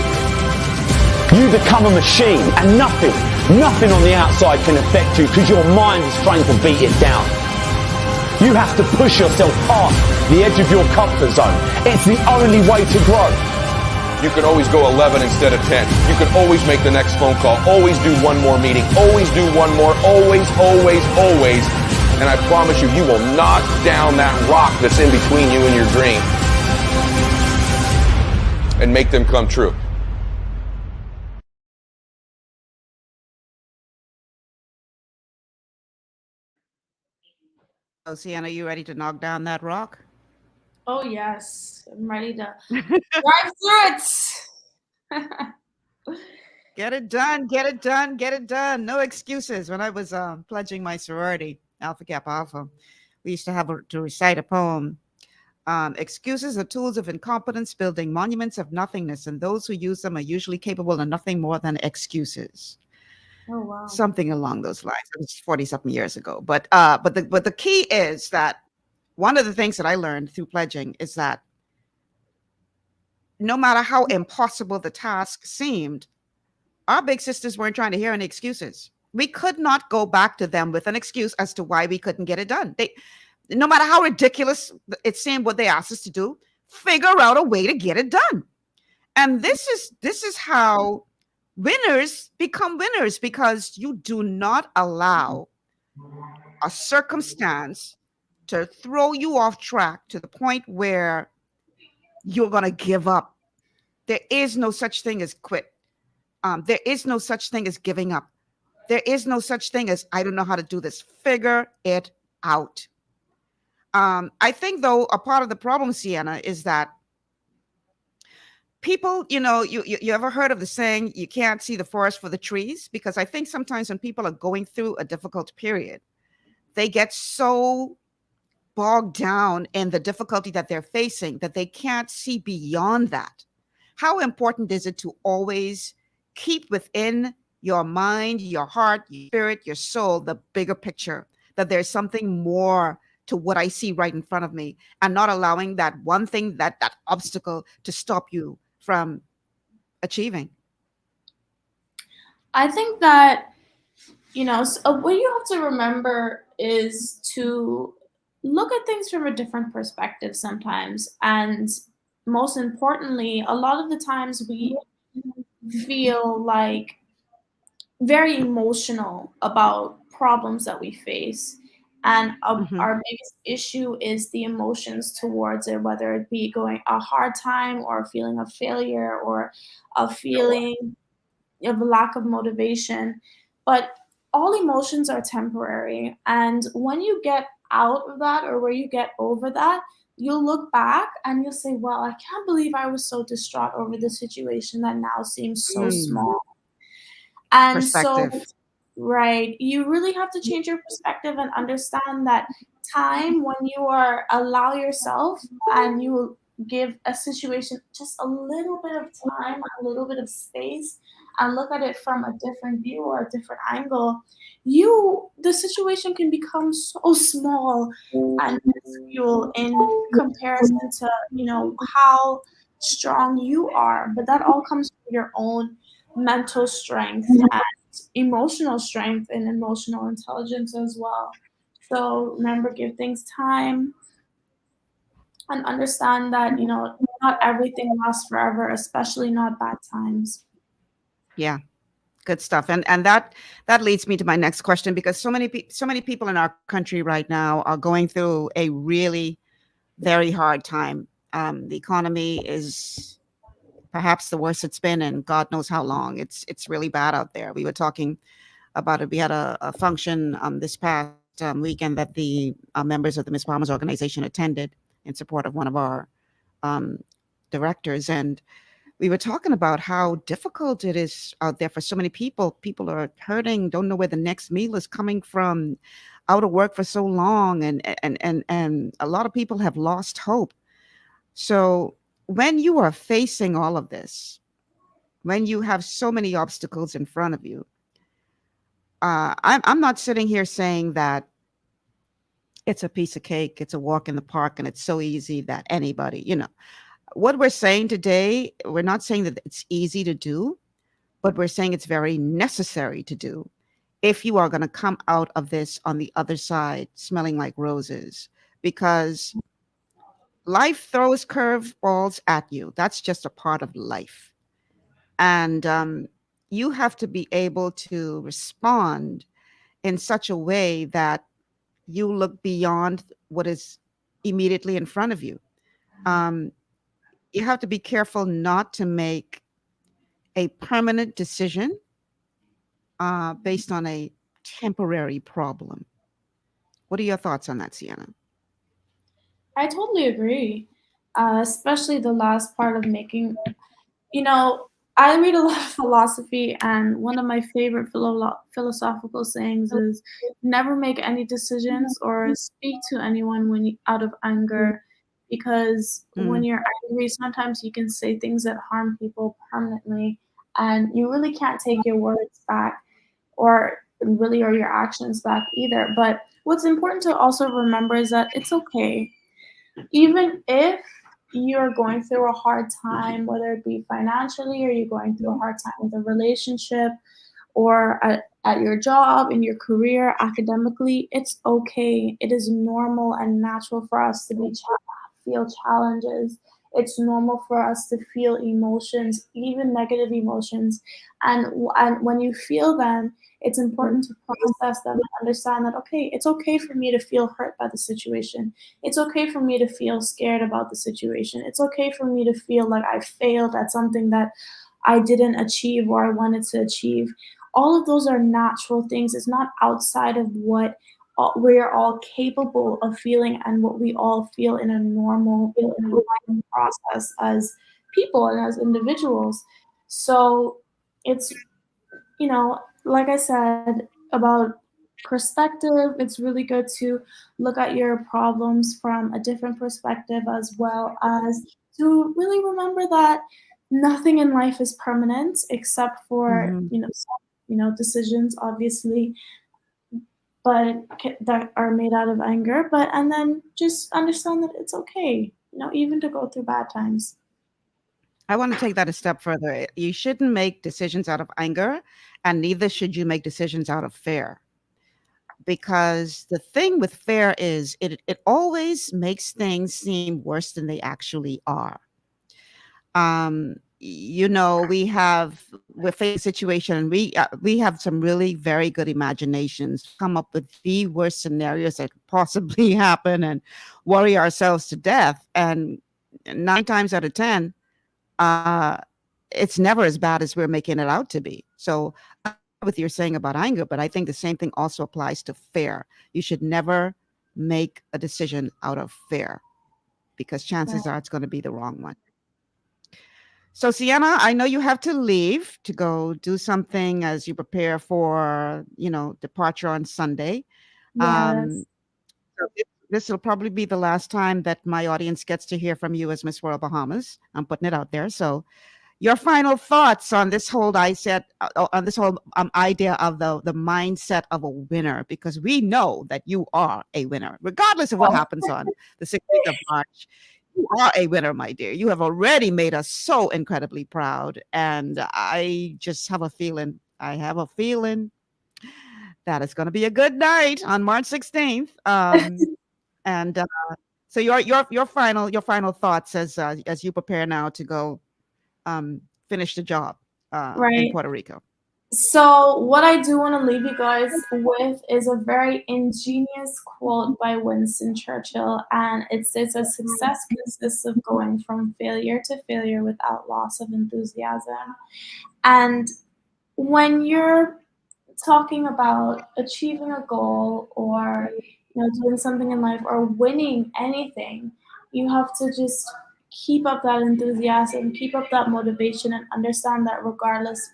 You become a machine and nothing on the outside can affect you because your mind is trying to beat it down. You have to push yourself past the edge of your comfort zone. It's the only way to grow. You can always go 11 instead of 10. You can always make the next phone call. Always do one more meeting. Always do one more. Always, always, always. And I promise you, you will knock down that rock that's in between you and your dream and make them come true. So, Sienna, you ready to knock down that rock? Oh, yes. I'm ready to drive through it. Get it done, get it done, get it done. No excuses. When I was pledging my sorority, Alpha Kappa Alpha, we used to have to recite a poem. Excuses are tools of incompetence, building monuments of nothingness, and those who use them are usually capable of nothing more than excuses. Oh, wow. Something along those lines. It was 40-something years ago. But the key is that one of the things that I learned through pledging is that no matter how impossible the task seemed, our big sisters weren't trying to hear any excuses. We could not go back to them with an excuse as to why we couldn't get it done. No matter how ridiculous it seemed what they asked us to do, figure out a way to get it done. And this is how winners become winners, because you do not allow a circumstance to throw you off track to the point where you're going to give up. There is no such thing as quit. There is no such thing as giving up. There is no such thing as, I don't know how to do this. Figure it out. I think, though, a part of the problem, Sienna, is that people, you ever heard of the saying, you can't see the forest for the trees? Because I think sometimes when people are going through a difficult period, they get so bogged down in the difficulty that they're facing that they can't see beyond that. How important is it to always keep within your mind, your heart, your spirit, your soul, the bigger picture, that there's something more to what I see right in front of me, and not allowing that one thing, that obstacle, to stop you from achieving? I think that, what you have to remember is to look at things from a different perspective sometimes. And most importantly, a lot of the times we feel like very emotional about problems that we face. And our biggest issue is the emotions towards it, whether it be going a hard time or a feeling of failure or a feeling of lack of motivation. But all emotions are temporary. And when you get out of that, or where you get over that, you'll look back and you'll say, well, I can't believe I was so distraught over the situation that now seems so small. And so, right, you really have to change your perspective and understand that time, when you allow yourself and you give a situation just a little bit of time, a little bit of space, and look at it from a different view or a different angle, the situation can become so small and minuscule in comparison to, how strong you are. But that all comes from your own mental strength and emotional strength and emotional intelligence as well. So remember, give things time. and understand that, not everything lasts forever, especially not bad times. Yeah, good stuff. And that leads me to my next question, because so many people in our country right now are going through a really very hard time. The economy is perhaps the worst it's been in God knows how long. It's really bad out there. We were talking about it. We had a function this past weekend that the members of the Miss Bahamas organization attended in support of one of our um, directors, and we were talking about how difficult it is out there for so many people. People are hurting, don't know where the next meal is coming from, out of work for so long, and a lot of people have lost hope. So when you are facing all of this, when you have so many obstacles in front of you, I'm not sitting here saying that it's a piece of cake, it's a walk in the park, and it's so easy that anybody, what we're saying today, we're not saying that it's easy to do, but we're saying it's very necessary to do if you are going to come out of this on the other side smelling like roses, because life throws curveballs at you. That's just a part of life. And you have to be able to respond in such a way that you look beyond what is immediately in front of you. Um, you have to be careful not to make a permanent decision based on a temporary problem. What are your thoughts on that, Sienna? I totally agree, especially the last part of making, you know, I read a lot of philosophy, and one of my favorite philosophical sayings is never make any decisions or speak to anyone out of anger, because when Mm. you're angry, sometimes you can say things that harm people permanently, and you really can't take your words back or your actions back either. But what's important to also remember is that it's okay even if you're going through a hard time, whether it be financially or you're going through a hard time with a relationship or at your job, in your career, academically, it's okay. It is normal and natural for us to feel challenges. It's normal for us to feel emotions, even negative emotions. And when you feel them, it's important to process them and understand that, okay, it's okay for me to feel hurt by the situation. It's okay for me to feel scared about the situation. It's okay for me to feel like I failed at something that I didn't achieve or I wanted to achieve. All of those are natural things. It's not outside of what we're all capable of feeling and what we all feel in a normal life process as people and as individuals. So it's, like I said about perspective, it's really good to look at your problems from a different perspective, as well as to really remember that nothing in life is permanent except for, Mhm. decisions, obviously, but that are made out of anger. But and then just understand that it's okay, even to go through bad times. I want to take that a step further. You shouldn't make decisions out of anger, and neither should you make decisions out of fear. Because the thing with fear is it always makes things seem worse than they actually are. We're facing a situation, and we have some really very good imaginations, come up with the worst scenarios that could possibly happen and worry ourselves to death. And 9 times out of 10, uh, it's never as bad as we're making it out to be. So with you're saying about anger, but I think the same thing also applies to fear. You should never make a decision out of fear, because chances Right. are it's going to be the wrong one. So, Sienna, I know you have to leave to go do something as you prepare for, departure on Sunday. Yes. Um, so this will probably be the last time that my audience gets to hear from you as Miss World Bahamas. I'm putting it out there. So, your final thoughts on this whole idea of the mindset of a winner, because we know that you are a winner, regardless of what happens on the 16th of March. You are a winner, my dear. You have already made us so incredibly proud, and I just have a feeling. I have a feeling that it's going to be a good night on March 16th. And So your final thoughts as you prepare now to go finish the job in Puerto Rico. So what I do want to leave you guys with is a very ingenious quote by Winston Churchill, and it says that success consists of going from failure to failure without loss of enthusiasm. And when you're talking about achieving a goal or doing something in life or winning anything, you have to just keep up that enthusiasm, keep up that motivation, and understand that regardless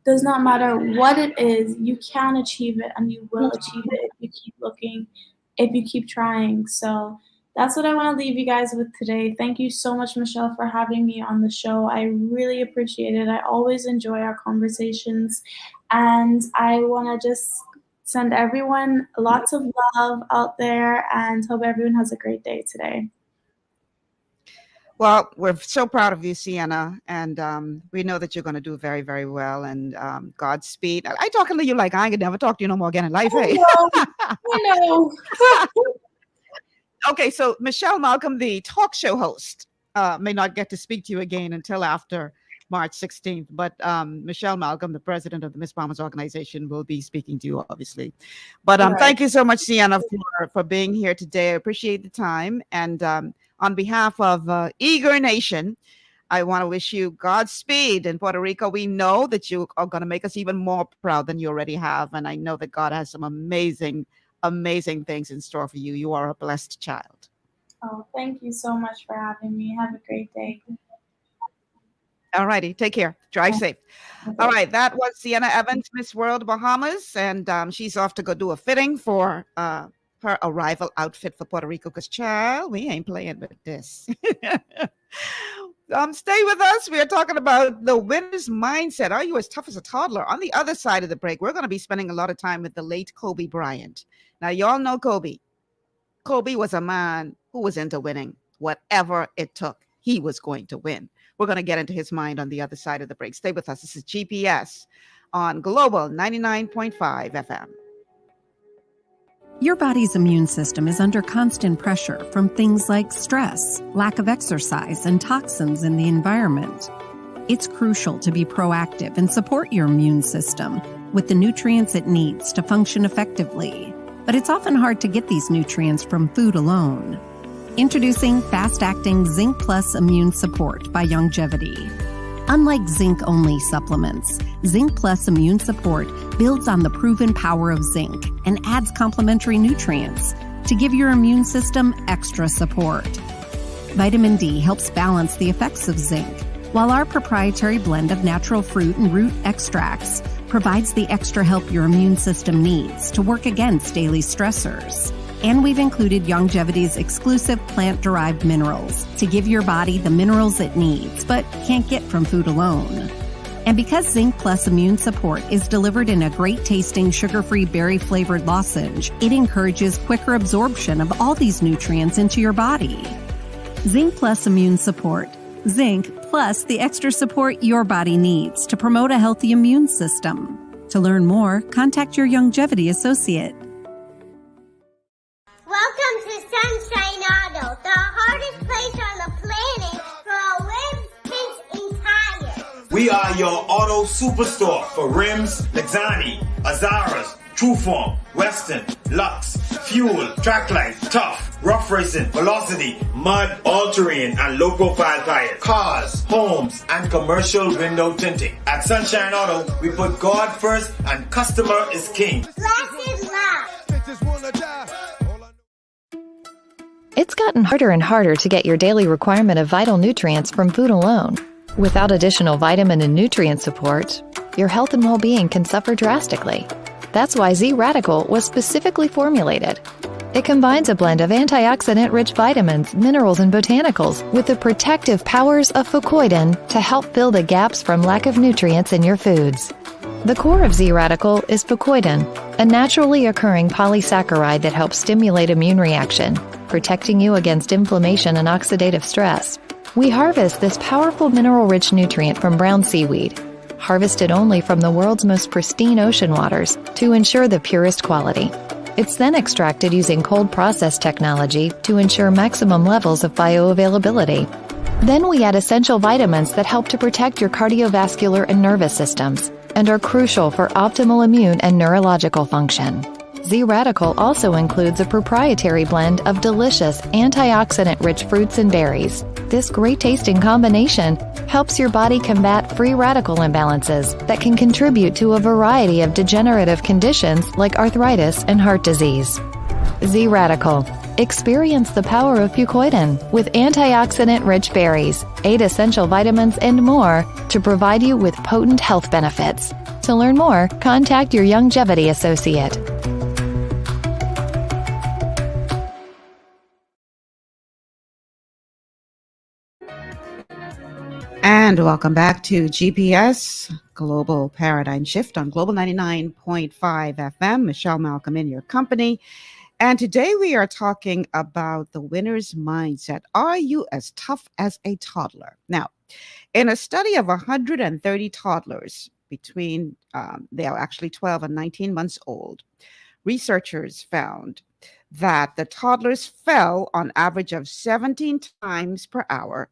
does not matter what it is, you can achieve it and you will achieve it if you keep looking, if you keep trying. So that's what I want to leave you guys with today. Thank you so much, Michelle, for having me on the show. I really appreciate it. I always enjoy our conversations. And I want to just send everyone lots of love out there and hope everyone has a great day today. Well, we're so proud of you, Sienna, and we know that you're going to do very, very well. And Godspeed. I talking to you like I ain't gonna never talk to you no more again in life. Hey, I know. Okay, so Michelle Malcolm, the talk show host, may not get to speak to you again until after March 16th, but Michelle Malcolm, the president of the Miss Bahamas organization, will be speaking to you, obviously. But thank you so much, Sienna, for being here today. I appreciate the time. And on behalf of Eager Nation, I want to wish you Godspeed in Puerto Rico. We know that you are going to make us even more proud than you already have. And I know that God has some amazing things in store for you. You are a blessed child. Oh, thank you so much for having me. Have a great day. All righty. Take care. Drive safe. All right. That was Sienna Evans, Miss World Bahamas. And she's off to go do a fitting for her arrival outfit for Puerto Rico. Because, child, we ain't playing with this. Stay with us. We are talking about the winner's mindset. Are you as tough as a toddler? On the other side of the break, we're going to be spending a lot of time with the late Kobe Bryant. Now, y'all know Kobe. Kobe was a man who was into winning. Whatever it took, he was going to win. We're going to get into his mind on the other side of the break. Stay with us. This is GPS on Global 99.5 FM. Your body's immune system is under constant pressure from things like stress, lack of exercise, and toxins in the environment. It's crucial to be proactive and support your immune system with the nutrients it needs to function effectively. But it's often hard to get these nutrients from food alone. Introducing fast-acting Zinc Plus Immune Support by Longevity. Unlike zinc-only supplements, Zinc Plus Immune Support builds on the proven power of zinc and adds complementary nutrients to give your immune system extra support. Vitamin D helps balance the effects of zinc, while our proprietary blend of natural fruit and root extracts provides the extra help your immune system needs to work against daily stressors. And we've included Longevity's exclusive plant-derived minerals to give your body the minerals it needs, but can't get from food alone. And because Zinc Plus Immune Support is delivered in a great-tasting, sugar-free, berry-flavored lozenge, it encourages quicker absorption of all these nutrients into your body. Zinc Plus Immune Support. Zinc plus the extra support your body needs to promote a healthy immune system. To learn more, contact your Longevity associate. Welcome to Sunshine Auto, the hardest place on the planet for rims, paints, and tires. We are your auto superstore for rims, Lexani, Azaras, Trueform, Western, Lux, Fuel, Tracklight, Tough, Rough Racing, Velocity, Mud, All-Terrain, and low-profile tires. Cars, homes, and commercial window tinting. At Sunshine Auto, we put God first and customer is king. Blessed love. It's gotten harder and harder to get your daily requirement of vital nutrients from food alone. Without additional vitamin and nutrient support, your health and well-being can suffer drastically. That's why Z-Radical was specifically formulated. It combines a blend of antioxidant-rich vitamins, minerals, and botanicals with the protective powers of fucoidan to help fill the gaps from lack of nutrients in your foods. The core of Z-Radical is fucoidan, a naturally occurring polysaccharide that helps stimulate immune reaction, protecting you against inflammation and oxidative stress. We harvest this powerful mineral-rich nutrient from brown seaweed, harvested only from the world's most pristine ocean waters to ensure the purest quality. It's then extracted using cold process technology to ensure maximum levels of bioavailability. Then we add essential vitamins that help to protect your cardiovascular and nervous systems and are crucial for optimal immune and neurological function. Z-Radical also includes a proprietary blend of delicious antioxidant-rich fruits and berries. This great-tasting combination helps your body combat free radical imbalances that can contribute to a variety of degenerative conditions like arthritis and heart disease. Z-Radical. Experience the power of fucoidan with antioxidant-rich berries, 8 essential vitamins, and more to provide you with potent health benefits. To learn more, contact your Longevity associate. And welcome back to GPS, Global Paradigm Shift on Global 99.5 FM. Michelle Malcolm in your company. And today we are talking about the winner's mindset. Are you as tough as a toddler? Now, in a study of 130 toddlers between, they are actually 12 and 19 months old, researchers found that the toddlers fell on average of 17 times per hour.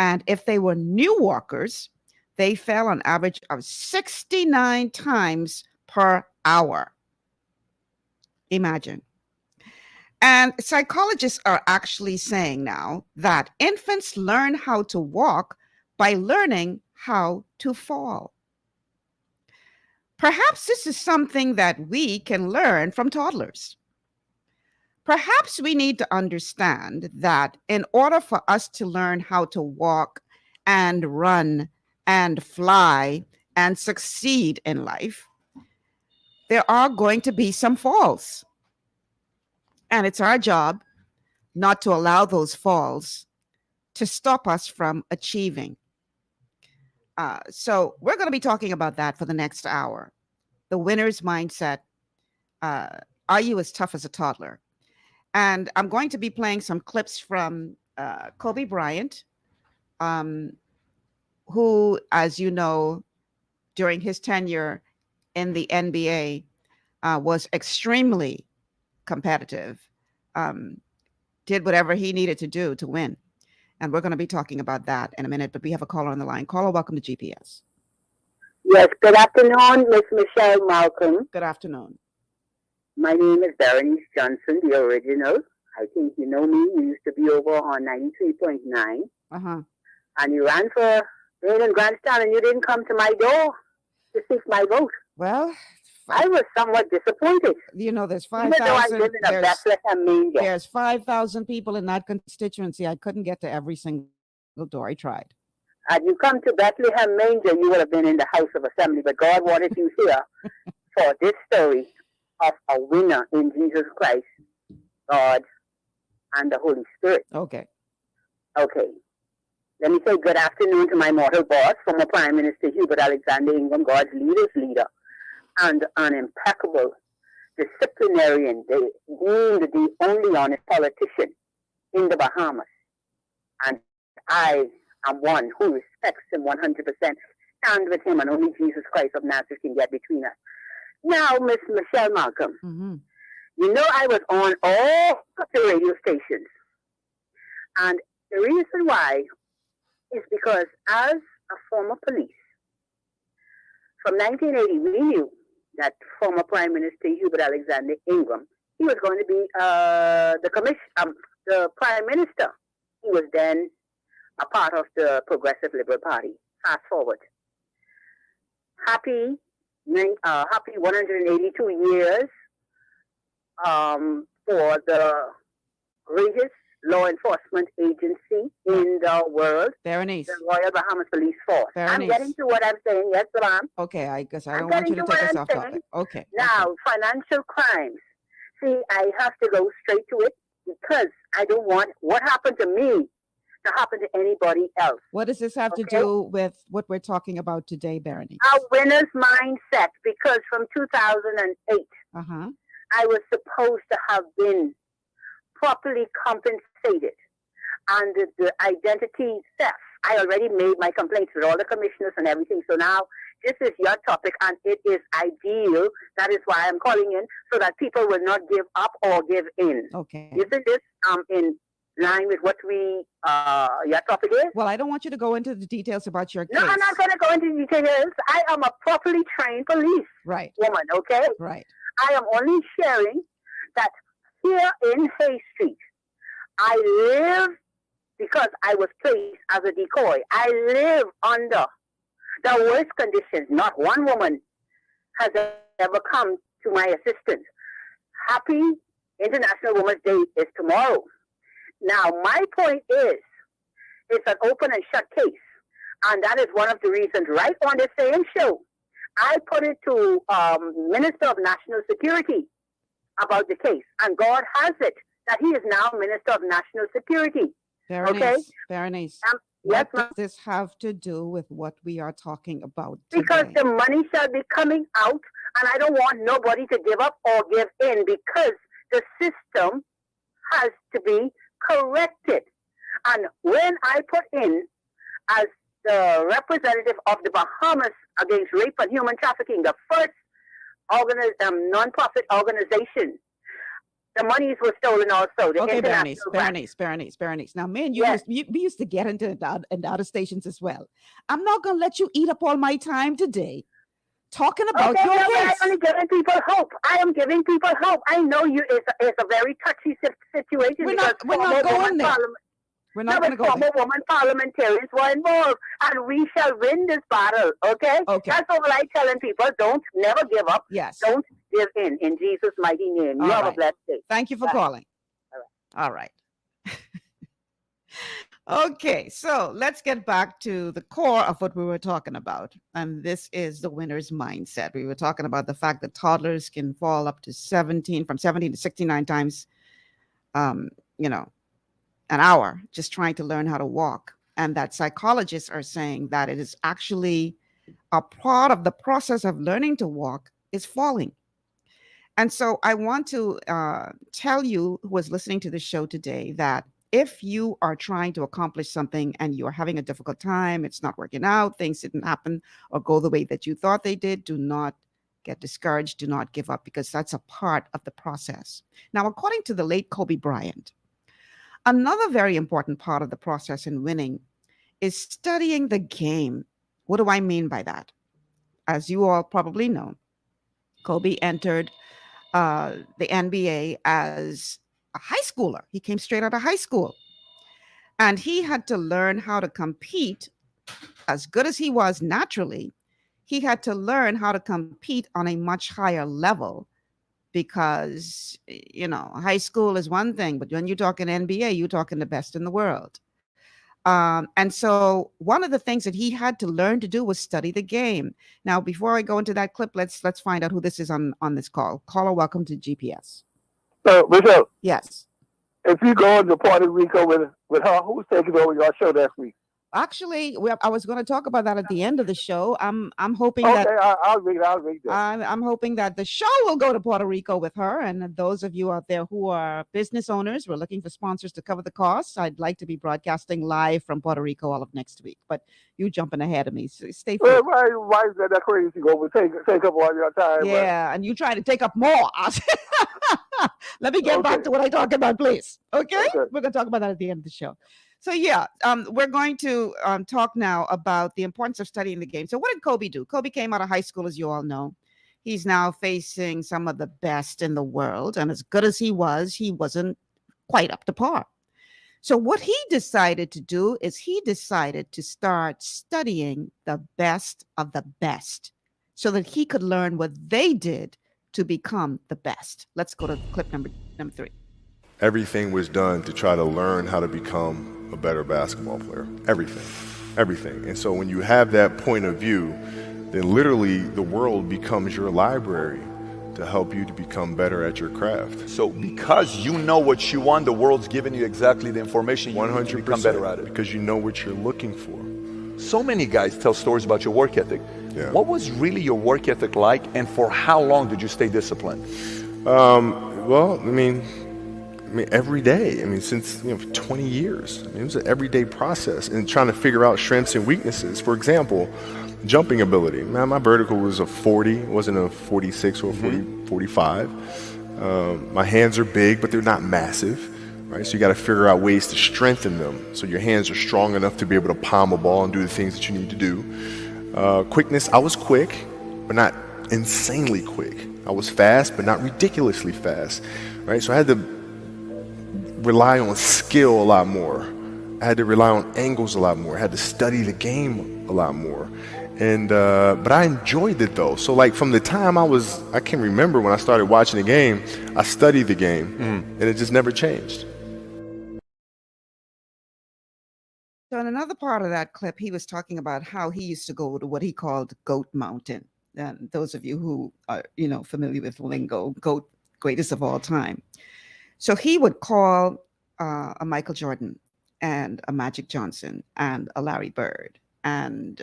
And if they were new walkers, they fell on average of 69 times per hour. Imagine. And psychologists are actually saying now that infants learn how to walk by learning how to fall. Perhaps this is something that we can learn from toddlers. Perhaps we need to understand that in order for us to learn how to walk and run and fly and succeed in life, there are going to be some falls. And it's our job not to allow those falls to stop us from achieving. So we're going to be talking about that for the next hour. The winner's mindset. Are you as tough as a toddler? And I'm going to be playing some clips from Kobe Bryant, who, as you know, during his tenure in the NBA, was extremely competitive, did whatever he needed to do to win. And we're going to be talking about that in a minute, but we have a caller on the line. Caller, welcome to GPS. Yes, good afternoon, Miss Michelle Malcolm. Good afternoon. My name is Berenice Johnson, the original. I think you know me. You used to be over on 93.9. Uh-huh. And you ran for mayor and grandstand, and you didn't come to my door to seek my vote. Well, I was somewhat disappointed. You know, there's Even though I 5,000. live in a Bethlehem manger. There's 5,000 people in that constituency. I couldn't get to every single door. I tried. Had you come to Bethlehem manger, you would have been in the House of Assembly. But God wanted you here for this story of a winner in Jesus Christ, God, and the Holy Spirit. Okay. Okay. Let me say good afternoon to my mortal boss, former Prime Minister Hubert Alexander Ingham, God's leader's leader, and an impeccable disciplinarian, deemed the only honest politician in the Bahamas. And I am one who respects him 100%, stand with him, and only Jesus Christ of Nazareth can get between us. Now, Miss Michelle Malcolm, you know I was on all the radio stations. And the reason why is because as a former police, from 1980, we knew that former Prime Minister Hubert Alexander Ingham, he was going to be the Prime Minister. He was then a part of the Progressive Liberal Party. Fast forward. Happy 182 years for the greatest law enforcement agency in the world, Berenice. the Royal Bahamas Police Force. Berenice. I'm getting to what I'm saying. Yes, ma'am. Okay, I guess I don't want you to take us off topic. Okay. Now, financial crimes. See, I have to go straight to it because I don't want what happened to me to happen to anybody else. What does this have to do with what we're talking about today, Berenice? A winner's mindset, because from 2008, I was supposed to have been properly compensated. And the identity theft, I already made my complaints with all the commissioners and everything. So now This is your topic, and it is ideal. That is why I'm calling in, so that people will not give up or give in. Okay. Isn't this in line with what your topic is? Well, I don't want you to go into the details about your case. No, I'm not going to go into details. I am a properly trained police woman, okay? Right. I am only sharing that here in Hay Street, I live, because I was placed as a decoy, I live under the worst conditions. Not one woman has ever come to my assistance. Happy International Women's Day is tomorrow. Now, my point is, it's an open and shut case. And that is one of the reasons, right on the same show, I put it to Minister of National Security about the case. And God has it that he is now Minister of National Security. Berenice, Berenice, yes, what does this have to do with what we are talking about because today? the money shall be coming out, and I don't want nobody to give up or give in, because the system has to be corrected. And when I put in as the representative of the Bahamas against rape and human trafficking, the first non-profit organization, the monies were stolen also. The Okay, international Berenice. Now, me and you, we used to get into and out of stations as well. I'm not going to let you eat up all my time today talking about your case. I'm only giving people hope. I am giving people hope. I know it's a very touchy situation. We're not going there. We're not going to go there. Former woman parliamentarians were involved, and we shall win this battle. Okay. That's all I telling people. Don't never give up. Yes. Don't give in Jesus' mighty name. You have a blessed day. Thank you for calling. All right. Okay, so let's get back to the core of what we were talking about. And this is the winner's mindset. We were talking about the fact that toddlers can fall up to from 17 to 69 times, an hour just trying to learn how to walk. And that psychologists are saying that it is actually a part of the process of learning to walk is falling. And so I want to tell you who was listening to the show today that if you are trying to accomplish something and you're having a difficult time, it's not working out, things didn't happen or go the way that you thought they did, do not get discouraged, do not give up, because that's a part of the process. Now, according to the late Kobe Bryant, another very important part of the process in winning is studying the game. What do I mean by that? As you all probably know, Kobe entered the NBA as a high schooler. He came straight out of high school. And he had to learn how to compete. As good as he was naturally, he had to learn how to compete on a much higher level because, high school is one thing, but when you're talking NBA, you're talking the best in the world. And so one of the things that he had to learn to do was study the game. Now, before I go into that clip, let's find out who this is on this call. Caller, welcome to GPS. So, Bishop. Yes. If you go to Puerto Rico with her, who's taking over your show next week? Actually, I was going to talk about that at the end of the show. I'm hoping okay, that I'll read that. I'm hoping that the show will go to Puerto Rico with her. And those of you out there who are business owners, we're looking for sponsors to cover the costs. I'd like to be broadcasting live from Puerto Rico all of next week. But you jumping ahead of me, so stay free. Why is that crazy? Go take up all your time. Yeah, and you trying to take up more. Let me get back to what I talked about, please. Okay? We're going to talk about that at the end of the show. So yeah, we're going to talk now about the importance of studying the game. So what did Kobe do? Kobe came out of high school, as you all know. He's now facing some of the best in the world. And as good as he wasn't quite up to par. So what he decided to do is he decided to start studying the best of the best so that he could learn what they did to become the best. Let's go to clip number 3. Everything was done to try to learn how to become a better basketball player. Everything. And so when you have that point of view, then literally the world becomes your library to help you to become better at your craft. So because you know what you want, the world's giving you exactly the information you need to become better at it. Because you know what you're looking for. So many guys tell stories about your work ethic. Yeah. What was really your work ethic like, and for how long did you stay disciplined? Well, I mean, every day. Since 20 years. It was an everyday process and trying to figure out strengths and weaknesses. For example, Jumping ability. Man, my vertical was a 40, it wasn't a 46 or a 45. My hands are big, but they're not massive, right? So you got to figure out ways to strengthen them so your hands are strong enough to be able to palm a ball and do the things that you need to do. Quickness, I was quick, but not insanely quick. I was fast, but not ridiculously fast, right? So I had to rely on skill a lot more. I had to rely on angles a lot more. I had to study the game a lot more. And but I enjoyed it though. So like from the time I can remember when I started watching the game, I studied the game and it just never changed. So in another part of that clip, he was talking about how he used to go to what he called Goat Mountain. And those of you who are, familiar with lingo, GOAT, greatest of all time. So he would call a Michael Jordan and a Magic Johnson and a Larry Bird and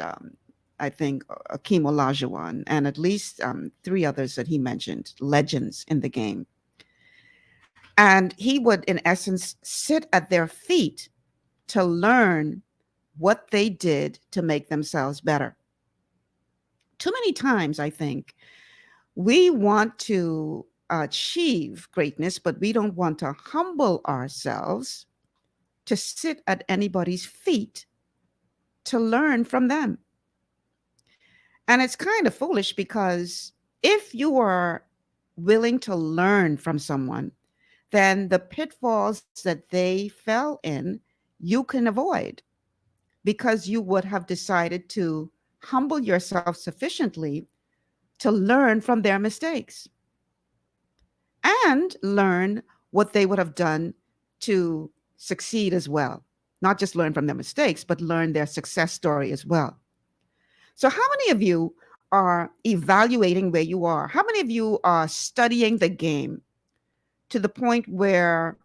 I think Akeem Olajuwon and at least 3 others that he mentioned, legends in the game. And he would, in essence, sit at their feet to learn what they did to make themselves better. Too many times, I think, we want to achieve greatness, but we don't want to humble ourselves to sit at anybody's feet to learn from them. And it's kind of foolish because if you are willing to learn from someone, then the pitfalls that they fell in, you can avoid because you would have decided to humble yourself sufficiently to learn from their mistakes and learn what they would have done to succeed as well. Not just learn from their mistakes, but learn their success story as well. So how many of you are evaluating where you are? How many of you are studying the game to the point where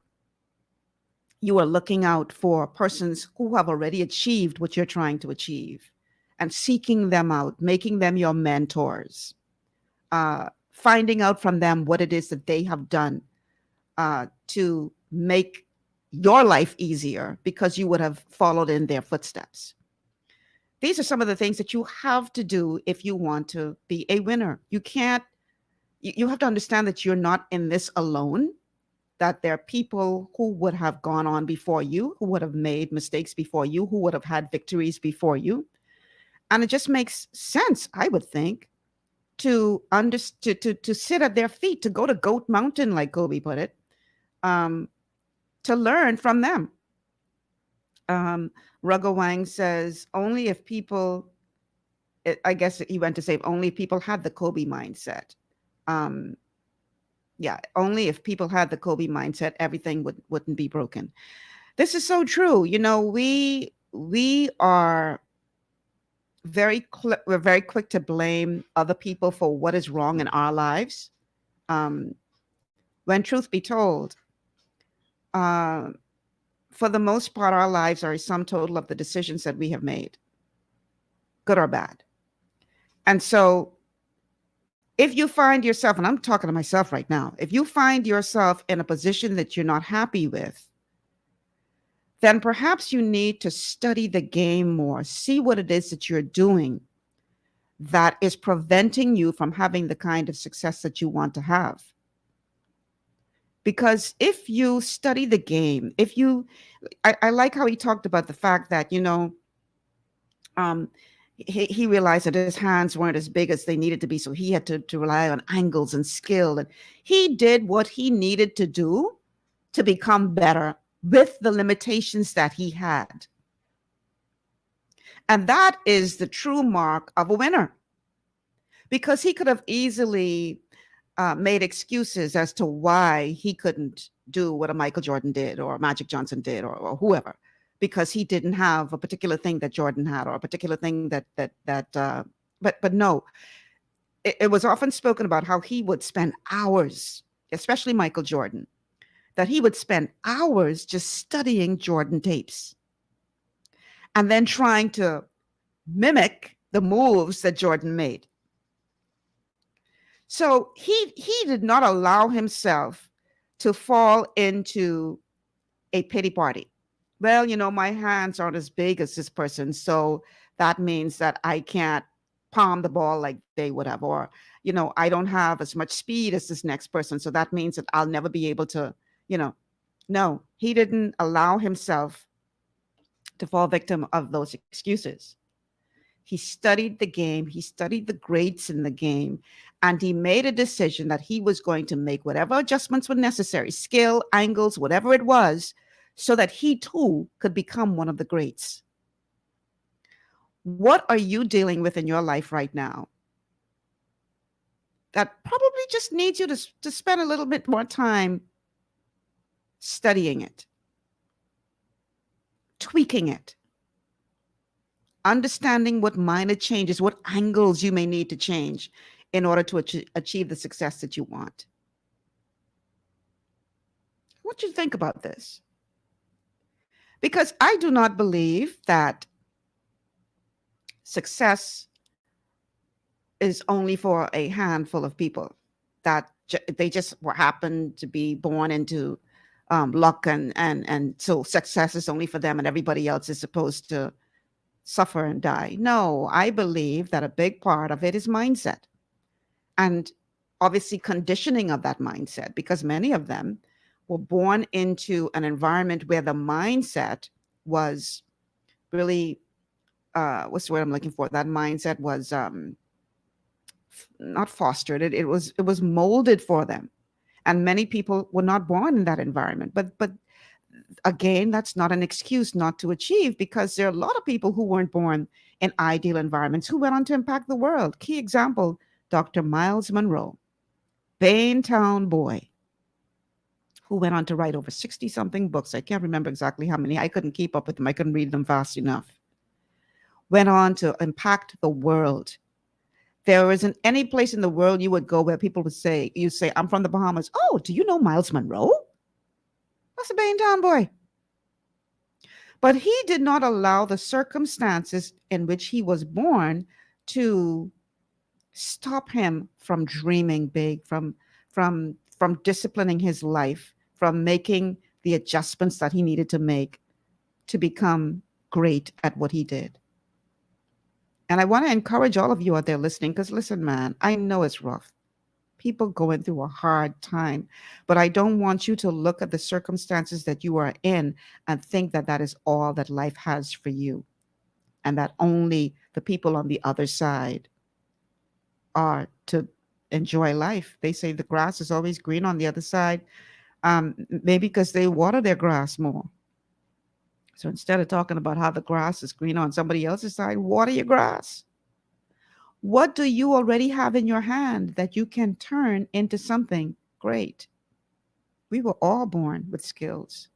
you are looking out for persons who have already achieved what you're trying to achieve and seeking them out, making them your mentors, finding out from them what it is that they have done to make your life easier because you would have followed in their footsteps? These are some of the things that you have to do if you want to be a winner. You have to understand that you're not in this alone, that there are people who would have gone on before you, who would have made mistakes before you, who would have had victories before you. And it just makes sense, I would think, to sit at their feet, to go to Goat Mountain, like Kobe put it, to learn from them. Rugga Wang says, only if people, I guess he went to say, only if people had the Kobe mindset. Only if people had the Kobe mindset, everything wouldn't be broken. This is so true. We are we're very quick to blame other people for what is wrong in our lives. When truth be told, for the most part, our lives are a sum total of the decisions that we have made, good or bad. And so if you find yourself, and I'm talking to myself right now, if you find yourself in a position that you're not happy with, then perhaps you need to study the game more, see what it is that you're doing that is preventing you from having the kind of success that you want to have. Because if you study the game, I like how he talked about the fact that, he realized that his hands weren't as big as they needed to be. So he had to rely on angles and skill. And he did what he needed to do to become better with the limitations that he had. And that is the true mark of a winner. Because he could have easily made excuses as to why he couldn't do what a Michael Jordan did or Magic Johnson did or whoever, because he didn't have a particular thing that Jordan had or a particular thing but no, it was often spoken about how he would spend hours, especially Michael Jordan, that he would spend hours just studying Jordan tapes and then trying to mimic the moves that Jordan made. So he did not allow himself to fall into a pity party. Well, my hands aren't as big as this person, so that means that I can't palm the ball like they would have, or, I don't have as much speed as this next person, so that means that I'll never be able to, no, he didn't allow himself to fall victim of those excuses. He studied the game, he studied the grades in the game, and he made a decision that he was going to make whatever adjustments were necessary, skill, angles, whatever it was, so that he too could become one of the greats. What are you dealing with in your life right now that probably just needs you to spend a little bit more time studying it, tweaking it, understanding what minor changes, what angles you may need to change in order to achieve the success that you want? What do you think about this? Because I do not believe that success is only for a handful of people, that they just happen to be born into luck, and so success is only for them and everybody else is supposed to suffer and die. No, I believe that a big part of it is mindset, and obviously conditioning of that mindset, because many of them were born into an environment where the mindset was really, what's the word I'm looking for? That mindset was not fostered. It was molded for them, and many people were not born in that environment. But again, that's not an excuse not to achieve, because there are a lot of people who weren't born in ideal environments who went on to impact the world. Key example: Dr. Miles Monroe, Baintown boy, who went on to write over 60-something books. I can't remember exactly how many. I couldn't keep up with them. I couldn't read them fast enough. Went on to impact the world. There isn't any place in the world you would go where people would say, I'm from the Bahamas. Oh, do you know Miles Monroe? That's a Baintown boy. But he did not allow the circumstances in which he was born to stop him from dreaming big, from disciplining his life, from making the adjustments that he needed to make to become great at what he did. And I want to encourage all of you out there listening, because listen, man, I know it's rough. People going through a hard time, but I don't want you to look at the circumstances that you are in and think that that is all that life has for you, and that only the people on the other side are to enjoy life. They say the grass is always green on the other side, maybe because they water their grass more. So instead of talking about how the grass is green on somebody else's side, water your grass. What do you already have in your hand that you can turn into something great? We were all born with skills.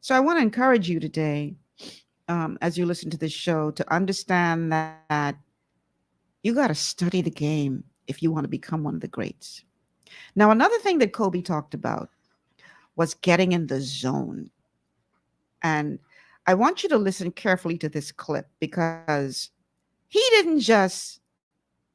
So I want to encourage you today, as you listen to this show, to understand that you got to study the game if you want to become one of the greats. Now, another thing that Kobe talked about was getting in the zone. And I want you to listen carefully to this clip, because he didn't just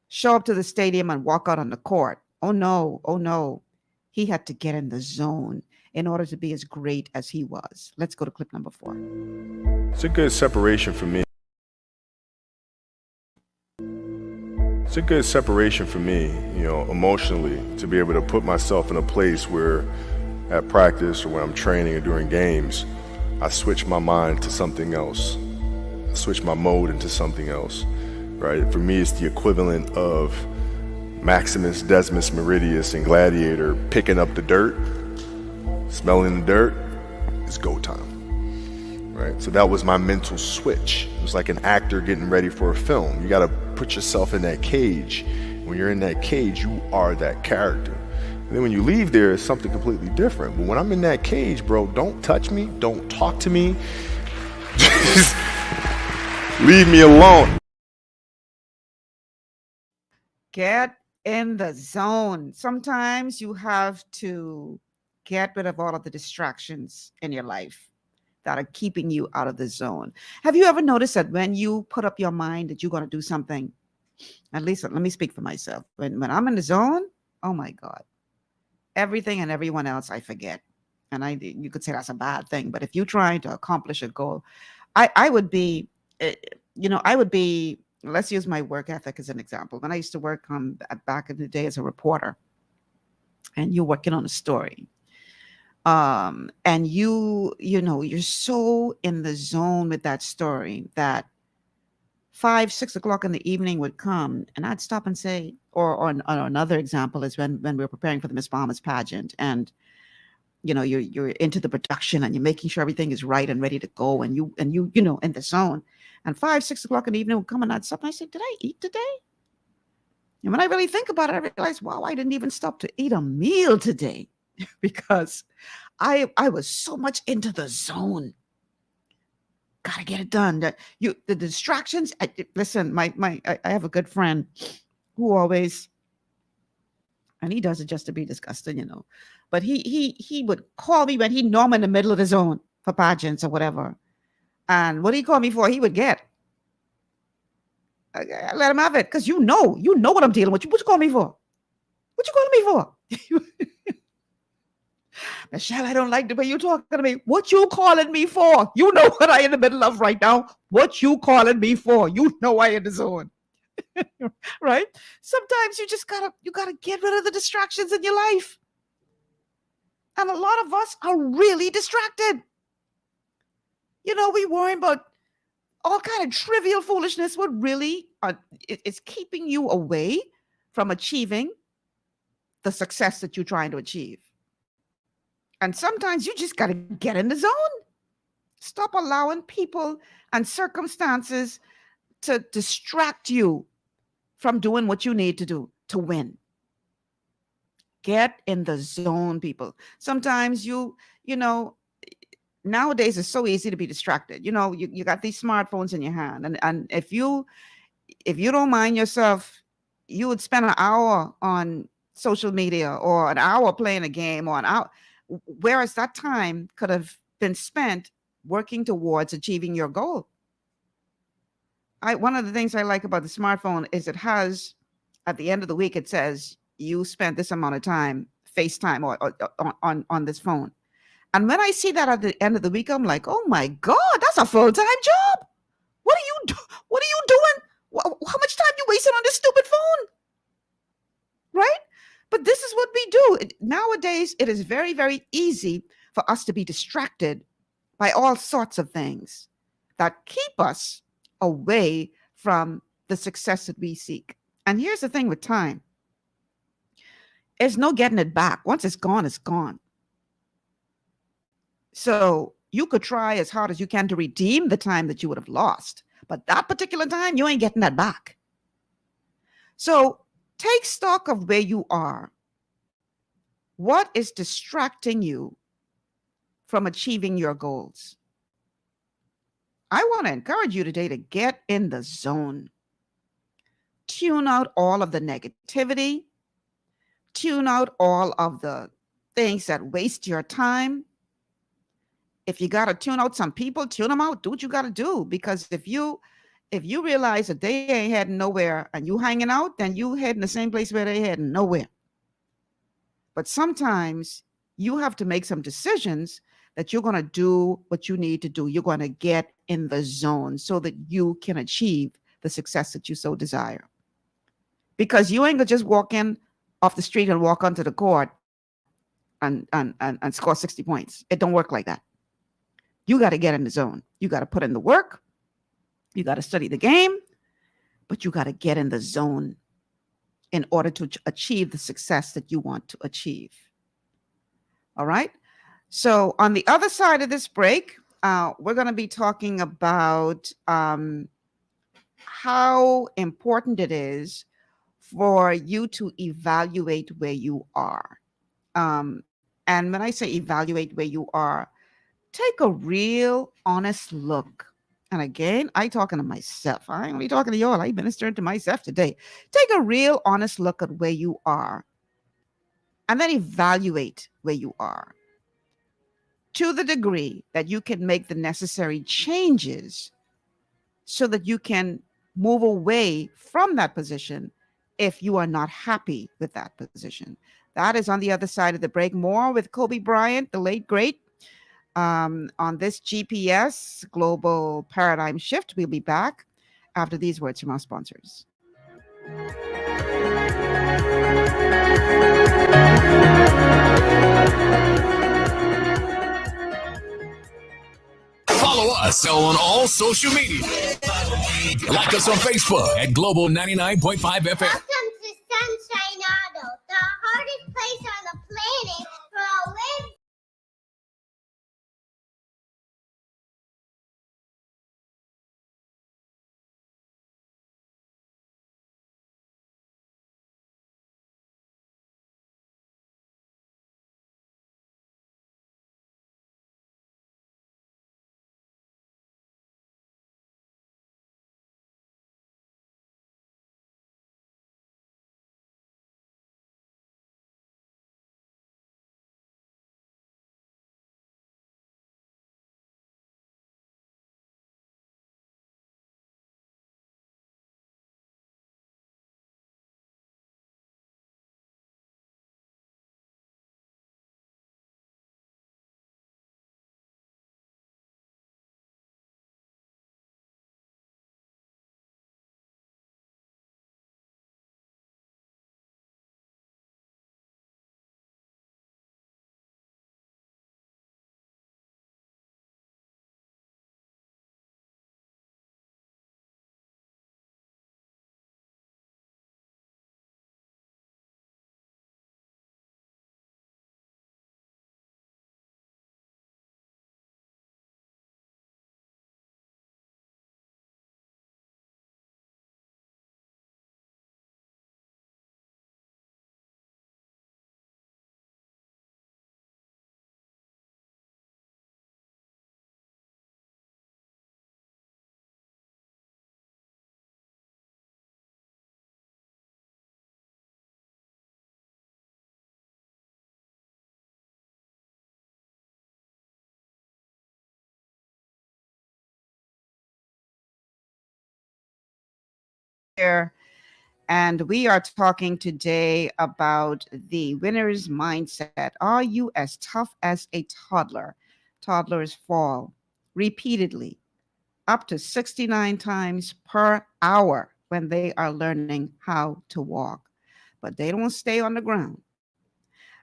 show up to the stadium and walk out on the court. Oh no. He had to get in the zone in order to be as great as he was. Let's go to clip number 4. It's a good separation for me. It's a good separation for me, emotionally, to be able to put myself in a place where at practice or when I'm training or during games, I switch my mind to something else. I switch my mode into something else, right? For me, it's the equivalent of Maximus Decimus Meridius in Gladiator picking up the dirt, smelling the dirt. It's go time, right? So that was my mental switch. It was like an actor getting ready for a film. You got to put yourself in that cage. When you're in that cage, you are that character. And then when you leave there, it's something completely different. But when I'm in that cage, bro, don't touch me. Don't talk to me. Just leave me alone. Get in the zone. Sometimes you have to get rid of all of the distractions in your life that are keeping you out of the zone. Have you ever noticed that when you put up your mind that you're going to do something, at least let me speak for myself. When I'm in the zone, oh my God, everything and everyone else I forget. And you could say that's a bad thing, but if you're trying to accomplish a goal, I would be let's use my work ethic as an example. When I used to work back in the day as a reporter, and you're working on a story, and you're so in the zone with that story that 5-6 o'clock in the evening would come, and I'd stop and say, or another example is when we were preparing for the Miss Bahamas pageant, and you're into the production and you're making sure everything is right and ready to go, and you in the zone, and 5-6 o'clock in the evening would come, and I'd stop and I say, did I eat today? And when I really think about it, I realized, wow, I didn't even stop to eat a meal today because I was so much into the zone. Gotta get it done. The distractions. Listen, I have a good friend who always, and he does it just to be disgusting, but he would call me when he'd know I'm in the middle of the zone for pageants or whatever. And what he called me for, he would get. I let him have it, because you know what I'm dealing with. What you calling me for? What you calling me for? Michelle, I don't like the way you're talking to me. What you calling me for? You know what I in the middle of right now. What you calling me for? You know I in the zone. Right? Sometimes you just gotta get rid of the distractions in your life. And a lot of us are really distracted. We worry about all kind of trivial foolishness. What really is keeping you away from achieving the success that you're trying to achieve. And sometimes you just got to get in the zone. Stop allowing people and circumstances to distract you from doing what you need to do to win. Get in the zone, people. Sometimes nowadays it's so easy to be distracted. You got these smartphones in your hand, and if you don't mind yourself, you would spend an hour on social media or an hour playing a game or an hour, whereas that time could have been spent working towards achieving your goal. One of the things I like about the smartphone is it has, at the end of the week, it says you spent this amount of time FaceTime or on this phone. And when I see that at the end of the week, I'm like, oh my God, that's a full-time job. What are you doing? How much time you wasting on this stupid phone? Right? But this is what we do. Nowadays, it is very, very easy for us to be distracted by all sorts of things that keep us away from the success that we seek. And here's the thing with time. There's no getting it back. Once it's gone, it's gone. So you could try as hard as you can to redeem the time that you would have lost. But that particular time, you ain't getting that back. So take stock of where you are. What is distracting you from achieving your goals? I want to encourage you today to get in the zone. Tune out all of the negativity. Tune out all of the things that waste your time. If you got to tune out some people, tune them out. Do what you got to do. Because if you realize that they ain't heading nowhere and you hanging out, then you heading the same place where they heading nowhere. But sometimes you have to make some decisions that you're going to do what you need to do. You're going to get in the zone so that you can achieve the success that you so desire. Because you ain't going to just walk in off the street and walk onto the court and score 60 points. It don't work like that. You got to get in the zone. You got to put in the work. You got to study the game, but you got to get in the zone in order to achieve the success that you want to achieve. All right. So on the other side of this break, we're going to be talking about how important it is for you to evaluate where you are. And when I say evaluate where you are, take a real honest look. And again, I'm talking to myself. I ain't only talking to y'all. I'm ministering to myself today. Take a real honest look at where you are and then evaluate where you are to the degree that you can make the necessary changes so that you can move away from that position if you are not happy with that position. That is on the other side of the break. More with Kobe Bryant, the late great, on this GPS Global Paradigm Shift. We'll be back after these words from our sponsors. Follow us on all social media. Like us on Facebook at Global 99.5 FM. Welcome to Sunshine Auto, the hardest place on the planet for a live. Here, and we are talking today about the winner's mindset. Are you as tough as a toddler? Toddlers fall repeatedly, up to 69 times per hour when they are learning how to walk. But they don't stay on the ground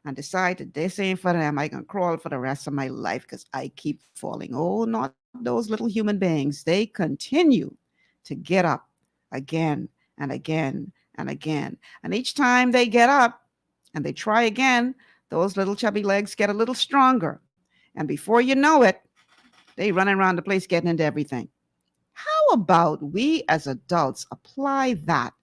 and decide that this ain't for them. I can crawl for the rest of my life because I keep falling. Oh, not those little human beings. They continue to get up again and again and again. And each time they get up and they try again, those little chubby legs get a little stronger. And before you know it, they run around the place getting into everything. How about we as adults apply that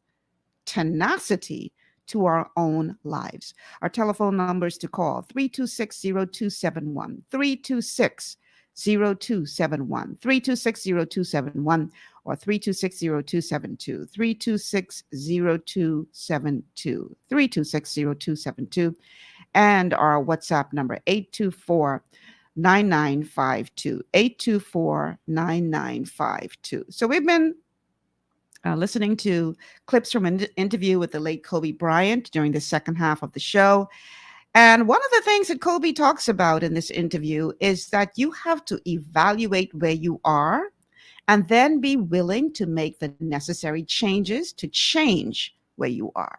tenacity to our own lives? Our telephone numbers to call 326-0271, 326-0271, 326-0271, or 326-0272, 326-0272, 326-0272, and our WhatsApp number 824-9952, 824-9952. So we've been listening to clips from an interview with the late Kobe Bryant during the second half of the show. And one of the things that Kobe talks about in this interview is that you have to evaluate where you are and then be willing to make the necessary changes to change where you are.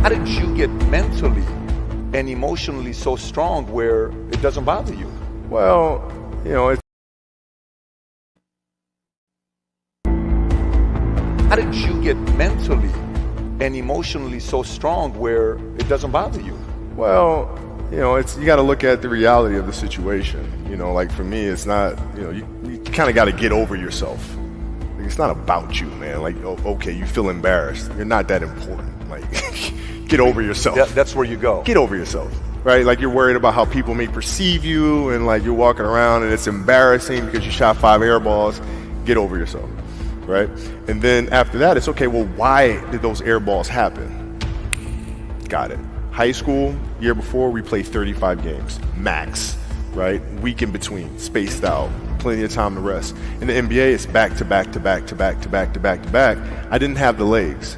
How did you get mentally and emotionally so strong where it doesn't bother you? Well, you know, it's How did you get mentally and emotionally so strong where it doesn't bother you? well, you know, it's you got to look at the reality of the situation. You know, like for me, it's not. You know, you kind of got to get over yourself. Like, it's not about you, man. Like, oh, okay, you feel embarrassed. You're not that important. Like, get over yourself. That's where you go. Get over yourself. Right? Like you're worried about how people may perceive you, and like you're walking around and it's embarrassing because you shot 5 air balls. Get over yourself. Right? And then after that, it's okay, well, why did those air balls happen? Got it. High school, year before, we played 35 games, max, right? Week in between, spaced out, plenty of time to rest. In the NBA, it's back to back to back to back to back to back to back. I didn't have the legs.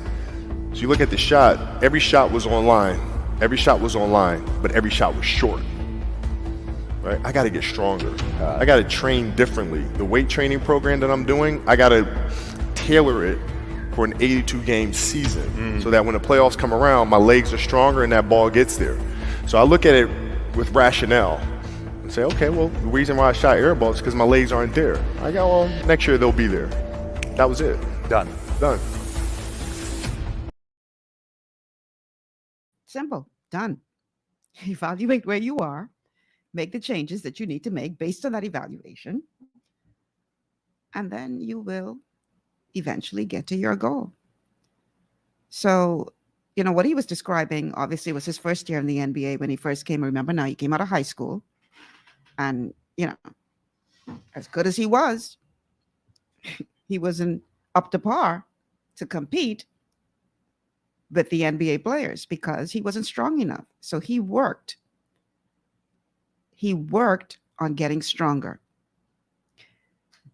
So you look at the shot, every shot was online. Every shot was online, but every shot was short. right? I got to get stronger. I got to train differently. The weight training program that I'm doing, I got to tailor it for an 82-game season so that when the playoffs come around, my legs are stronger and that ball gets there. So I look at it with rationale and say, okay, well, the reason why I shot air balls is because my legs aren't there. I go, well, next year they'll be there. That was it. Done. Simple. Done. Evaluate where you are. Make the changes that you need to make based on that evaluation. And then you will eventually get to your goal. So, what he was describing, obviously, was his first year in the NBA when he first came. Remember now, he came out of high school. And, as good as he was, he wasn't up to par to compete with the NBA players because he wasn't strong enough. So he worked. He worked on getting stronger.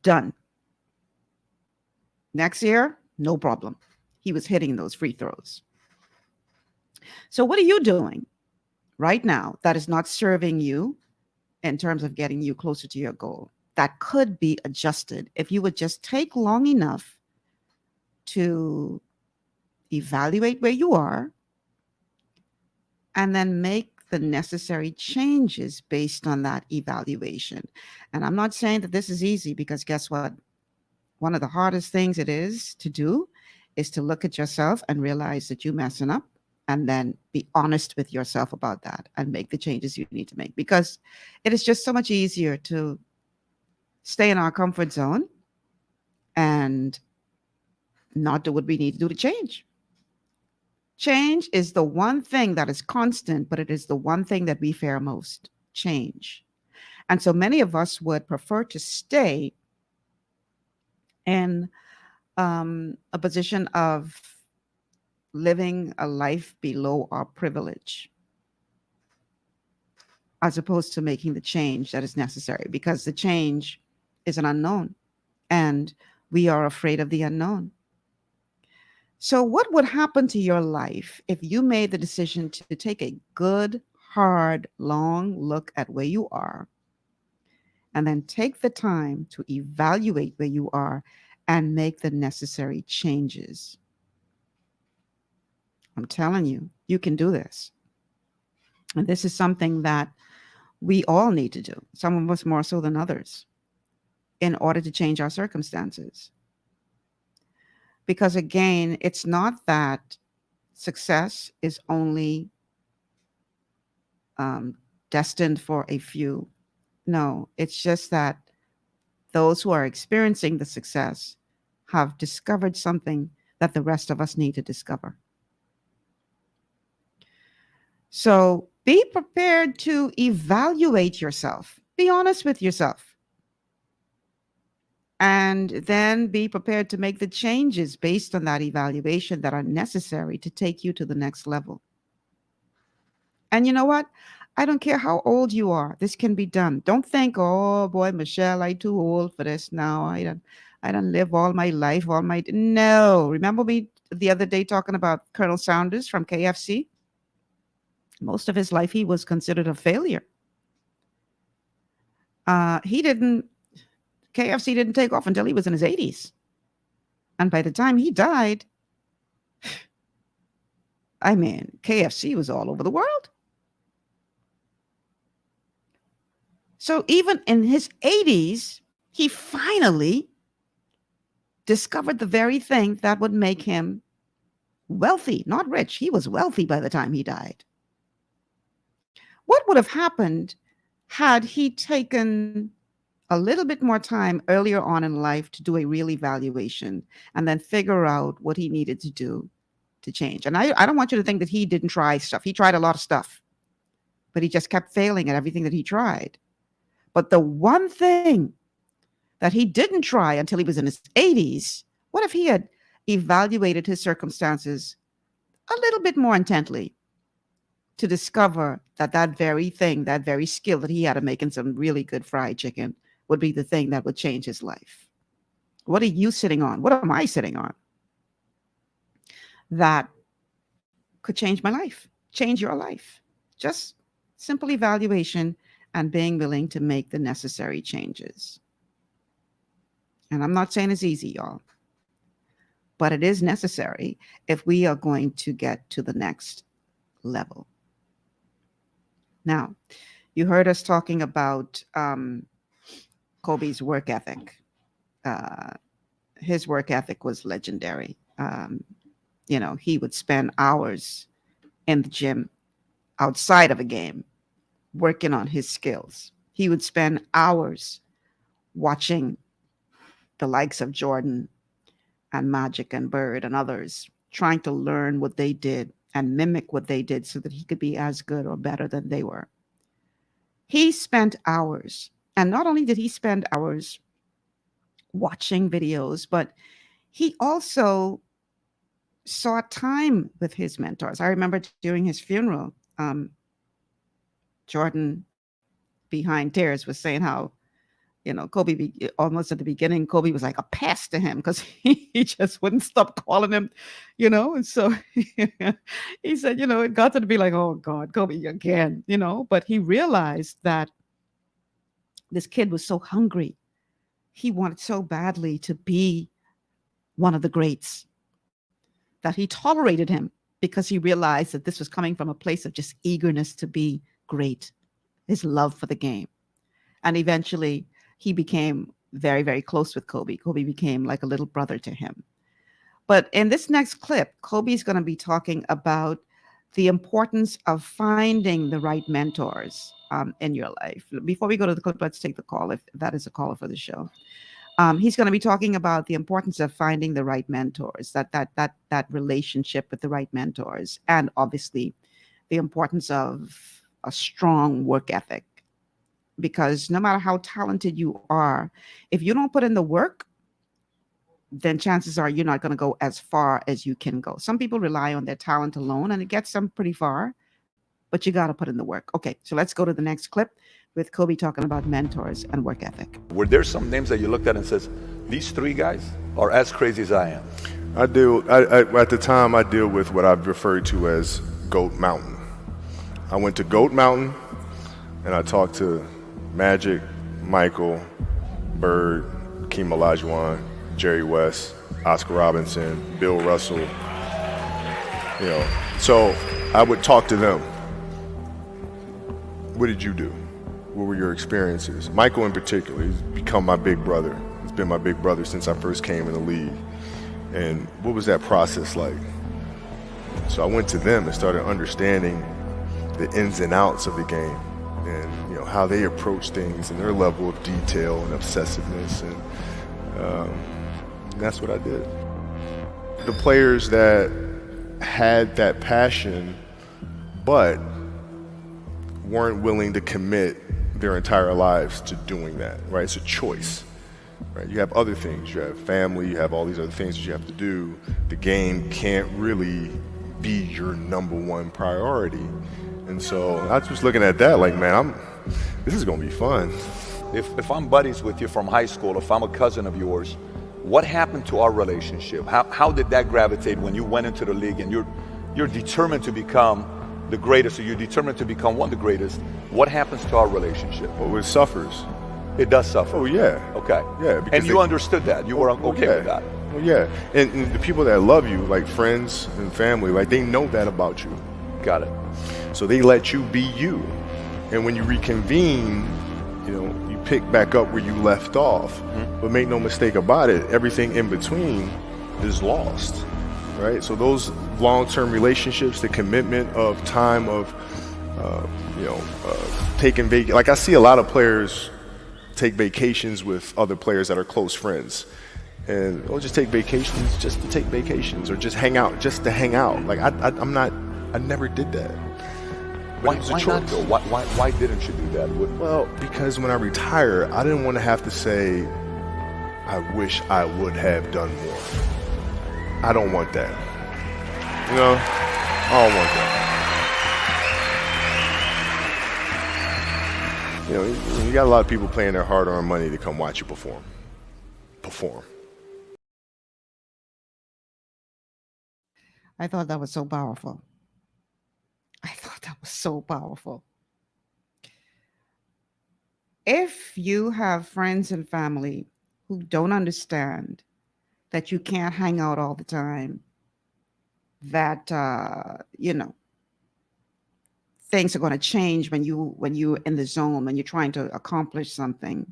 Done. Next year, no problem. He was hitting those free throws. So what are you doing right now that is not serving you in terms of getting you closer to your goal? That could be adjusted if you would just take long enough to evaluate where you are and then make the necessary changes based on that evaluation. And I'm not saying that this is easy, because guess what? One of the hardest things it is to do is to look at yourself and realize that you're messing up, and then be honest with yourself about that and make the changes you need to make, because it is just so much easier to stay in our comfort zone and not do what we need to do to change. Change is the one thing that is constant, but it is the one thing that we fear most, change. And so many of us would prefer to stay in a position of living a life below our privilege, as opposed to making the change that is necessary, because the change is an unknown and we are afraid of the unknown. So what would happen to your life if you made the decision to take a good, hard, long look at where you are, and then take the time to evaluate where you are and make the necessary changes? I'm telling you, you can do this. And this is something that we all need to do, some of us more so than others, in order to change our circumstances. Because again, it's not that success is only destined for a few. No, it's just that those who are experiencing the success have discovered something that the rest of us need to discover. So be prepared to evaluate yourself. Be honest with yourself. And then be prepared to make the changes based on that evaluation that are necessary to take you to the next level. And you know what? I don't care how old you are. This can be done. Don't think, oh boy, Michelle, I'm too old for this now. I don't live all my life, no. Remember me the other day talking about Colonel Sanders from KFC? Most of his life, he was considered a failure. KFC didn't take off until he was in his 80s. And by the time he died, KFC was all over the world. So even in his 80s, he finally discovered the very thing that would make him wealthy, not rich. He was wealthy by the time he died. What would have happened had he taken a little bit more time earlier on in life to do a real evaluation and then figure out what he needed to do to change? And I don't want you to think that he didn't try stuff. He tried a lot of stuff, but he just kept failing at everything that he tried. But the one thing that he didn't try until he was in his 80s, what if he had evaluated his circumstances a little bit more intently to discover that that very thing, that very skill that he had of making some really good fried chicken would be the thing that would change his life? What are you sitting on? What am I sitting on that could change my life, change your life? Just simple evaluation and being willing to make the necessary changes. And I'm not saying it's easy, y'all, but it is necessary if we are going to get to the next level. Now, you heard us talking about Kobe's work ethic. His work ethic was legendary. He would spend hours in the gym outside of a game working on his skills. He would spend hours watching the likes of Jordan and Magic and Bird and others, trying to learn what they did and mimic what they did so that he could be as good or better than they were. He spent hours, and not only did he spend hours watching videos, but he also saw time with his mentors. I remember during his funeral, Jordan, behind tears, was saying how, Kobe, almost at the beginning, Kobe was like a pest to him because he just wouldn't stop calling him, and so he said, it got to be like, oh God, Kobe again, but he realized that this kid was so hungry. He wanted so badly to be one of the greats that he tolerated him because he realized that this was coming from a place of just eagerness to be great, his love for the game. And eventually he became very, very close with Kobe. Kobe became like a little brother to him. But in this next clip, Kobe's going to be talking about the importance of finding the right mentors in your life. Before we go to the clip, let's take the call, if that is a caller for the show. He's going to be talking about the importance of finding the right mentors, that relationship with the right mentors, and obviously the importance of a strong work ethic. Because no matter how talented you are, if you don't put in the work, then chances are you're not going to go as far as you can go. Some people rely on their talent alone, and it gets them pretty far, but you got to put in the work. Okay, so let's go to the next clip with Kobe talking about mentors and work ethic. Were there some names that you looked at and says, these three guys are as crazy as I am? At the time, I deal with what I've referred to as Goat Mountain. I went to Goat Mountain, and I talked to Magic, Michael, Bird, Hakeem Olajuwon, Jerry West, Oscar Robinson, Bill Russell. So I would talk to them. What did you do? What were your experiences? Michael in particular, he's become my big brother. He's been my big brother since I first came in the league. And what was that process like? So I went to them and started understanding the ins and outs of the game and how they approach things and their level of detail and obsessiveness, and that's what I did. The players that had that passion but weren't willing to commit their entire lives to doing that, right? It's a choice, right? You have other things, you have family, you have all these other things that you have to do. The game can't really be your number one priority. And so I was just looking at that like, man, this is gonna be fun. If I'm buddies with you from high school, if I'm a cousin of yours, what happened to our relationship? How did that gravitate when you went into the league and you're determined to become the greatest, or you're determined to become one of the greatest? What happens to our relationship? Well, it suffers. It does suffer. Oh yeah. Okay. Yeah. And you understood that. You were okay with that. Well, yeah. And the people that love you, like friends and family, like they know that about you. Got it. So they let you be you. And when you reconvene, you pick back up where you left off. Mm-hmm. But make no mistake about it, everything in between is lost, right? So those long-term relationships, the commitment of time of, taking like I see a lot of players take vacations with other players that are close friends. And they'll just take vacations just to take vacations, or just hang out just to hang out. Like I never did that. Why not though? Why didn't you do that? Well, because when I retire, I didn't want to have to say, I wish I would have done more. I don't want that. I don't want that. You got a lot of people paying their hard-earned money to come watch you perform. I thought that was so powerful. if you have friends and family who don't understand that you can't hang out all the time, that things are going to change when you're in the zone, when you're trying to accomplish something,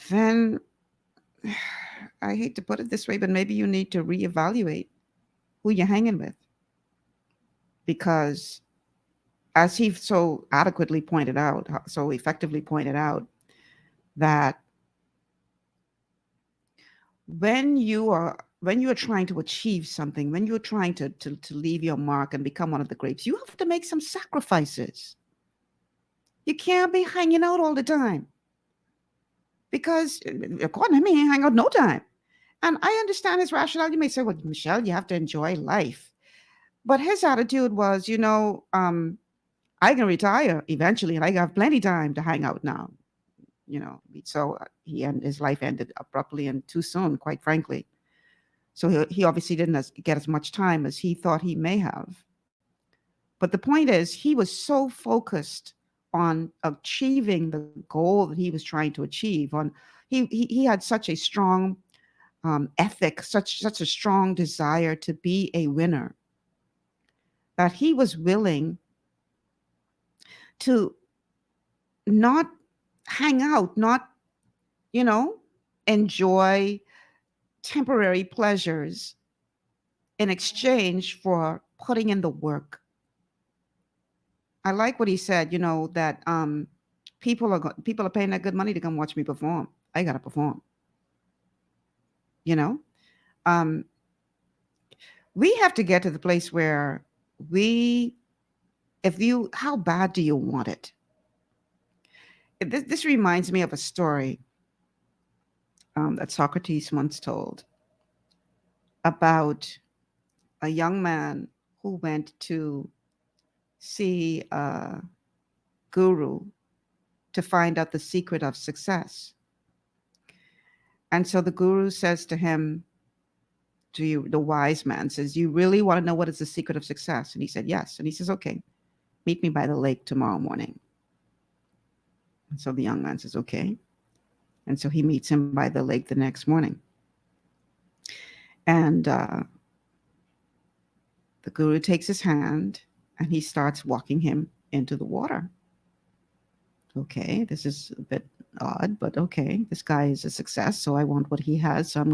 then I hate to put it this way, but maybe you need to reevaluate who you're hanging with. Because as he so adequately pointed out, so effectively pointed out, that when you are trying to achieve something, when you're trying to leave your mark and become one of the greats, you have to make some sacrifices. You can't be hanging out all the time, because according to me, he hang out no time. And I understand his rationale. You may say, well, Michelle, you have to enjoy life. But his attitude was, I can retire eventually and I have plenty time to hang out now. So his life ended abruptly and too soon, quite frankly. So he obviously didn't get as much time as he thought he may have. But the point is, he was so focused on achieving the goal that he was trying to achieve. He had such a strong ethic, such a strong desire to be a winner, that he was willing to not hang out, not, enjoy temporary pleasures in exchange for putting in the work. I like what he said, that people are paying that good money to come watch me perform. I got to perform. We have to get to the place where how bad do you want it? This reminds me of a story that Socrates once told about a young man who went to see a guru to find out the secret of success. And so the guru says to him, the wise man says, you really want to know what is the secret of success? And he said, yes. And he says, okay, meet me by the lake tomorrow morning. And so the young man says, okay. And so he meets him by the lake the next morning. And the guru takes his hand and he starts walking him into the water. Okay, this is a bit odd, but okay, this guy is a success, so I want what he has, so I'm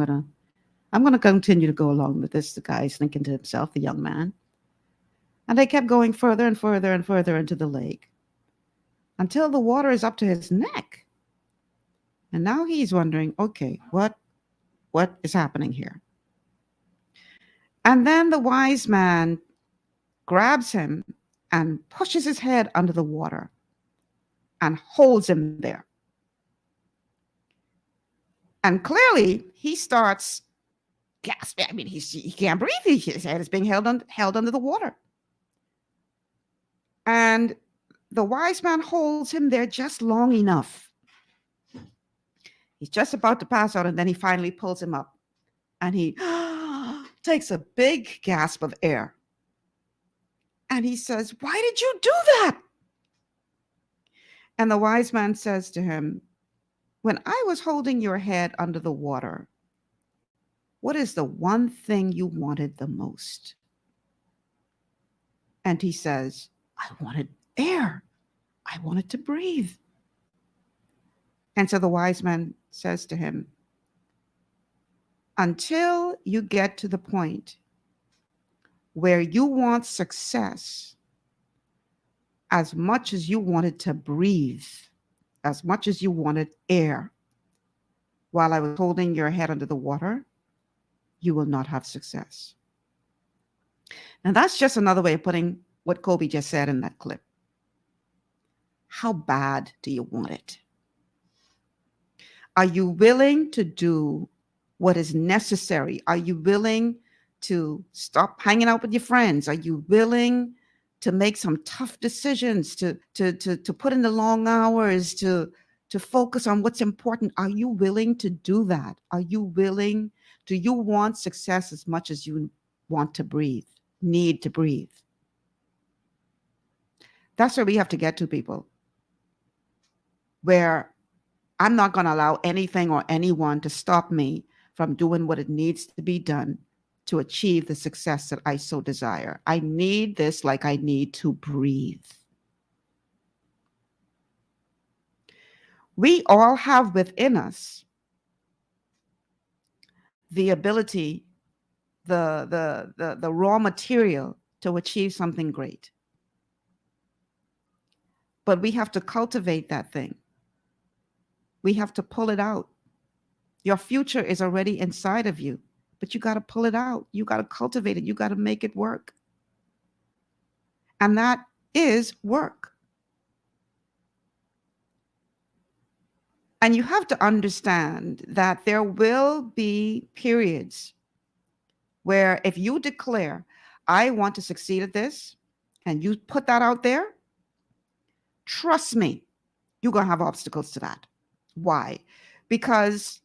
gonna continue to go along with this, the guy's thinking to himself, the young man. And they kept going further and further and further into the lake until the water is up to his neck. And now he's wondering, okay, what is happening here? And then the wise man grabs him and pushes his head under the water and holds him there. And clearly he starts gasping. I mean, he can't breathe. His head is being held under the water. And the wise man holds him there just long enough. He's just about to pass out, and then he finally pulls him up. And he takes a big gasp of air. And he says, why did you do that? And the wise man says to him, when I was holding your head under the water, what is the one thing you wanted the most? And he says, I wanted air. I wanted to breathe. And so the wise man says to him, until you get to the point where you want success as much as you wanted to breathe, as much as you wanted air, while I was holding your head under the water, you will not have success. Now, that's just another way of putting what Kobe just said in that clip. How bad do you want it? Are you willing to do what is necessary? Are you willing to stop hanging out with your friends? Are you willing to make some tough decisions, to put in the long hours, to focus on what's important? Are you willing to do that? Are you willing? Do you want success as much as you want to breathe, need to breathe? That's where we have to get to, people. where I'm not going to allow anything or anyone to stop me from doing what it needs to be done to achieve the success that I so desire. I need this like I need to breathe. We all have within us the ability, the raw material to achieve something great. But we have to cultivate that thing. We have to pull it out. Your future is already inside of you, but you got to pull it out. You got to cultivate it. You got to make it work. And that is work. And you have to understand that there will be periods where if you declare, I want to succeed at this, and you put that out there, trust me, you're going to have obstacles to that. Why? Because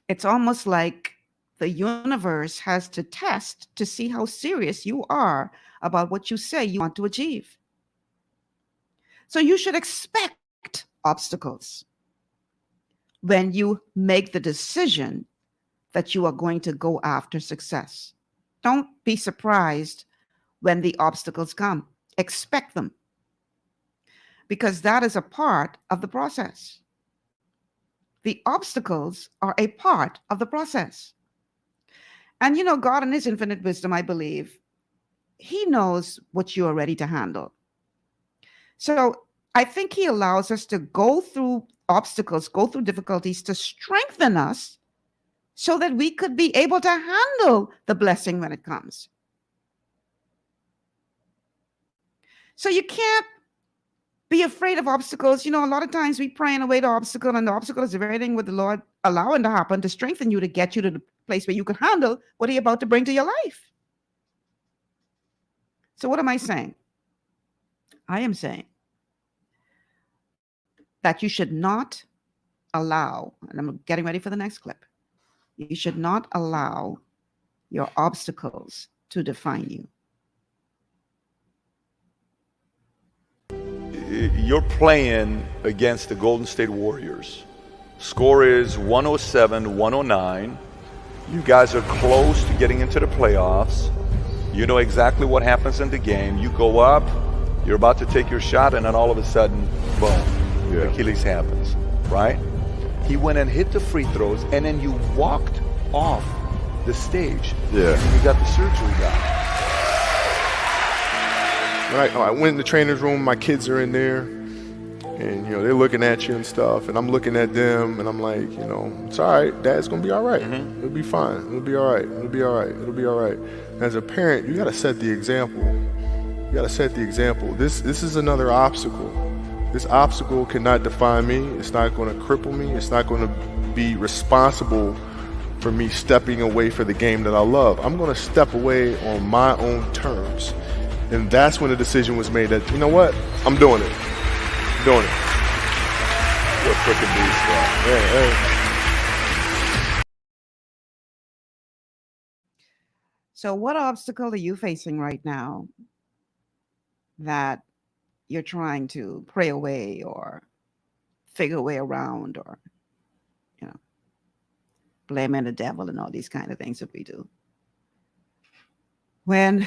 it's almost like the universe has to test to see how serious you are about what you say you want to achieve. So you should expect obstacles when you make the decision that you are going to go after success. Don't be surprised when the obstacles come. Expect them, because that is a part of the process. The obstacles are a part of the process. And you know, God in his infinite wisdom, I believe, he knows what you are ready to handle. So I think he allows us to go through obstacles, go through difficulties to strengthen us so that we could be able to handle the blessing when it comes. So you can't be afraid of obstacles. You know, a lot of times we praying away the obstacle, and the obstacle is the very thing with the Lord allowing to happen to strengthen you, to get you to the place where you can handle what he's about to bring to your life. So what am I saying? I am saying that you should not allow, and I'm getting ready for the next clip, you should not allow your obstacles to define you. You're playing against the Golden State Warriors. Score is 107-109. You guys are close to getting into the playoffs. You know exactly what happens in the game. You go up, you're about to take your shot, and then all of a sudden, boom, Achilles happens, right? He went and hit the free throws, and then you walked off the stage. Yeah. And you got the surgery done. I went in the trainer's room, my kids are in there, and, you know, they're looking at you and stuff, and I'm looking at them, and I'm like, you know, it's all right, Dad's going to be all right. It'll be fine. It'll be all right. It'll be all right. It'll be all right. And as a parent, you got to set the example. You got to set the example. This is another obstacle. This obstacle cannot define me. It's not going to cripple me. It's not going to be responsible for me stepping away for the game that I love. I'm going to step away on my own terms. And that's when the decision was made that, you know what, I'm doing it. I'm doing it. You're a freaking beast, bro. Yeah. So what obstacle are you facing right now that you're trying to pray away or figure a way around, or, you know, blaming the devil and all these kind of things that we do? When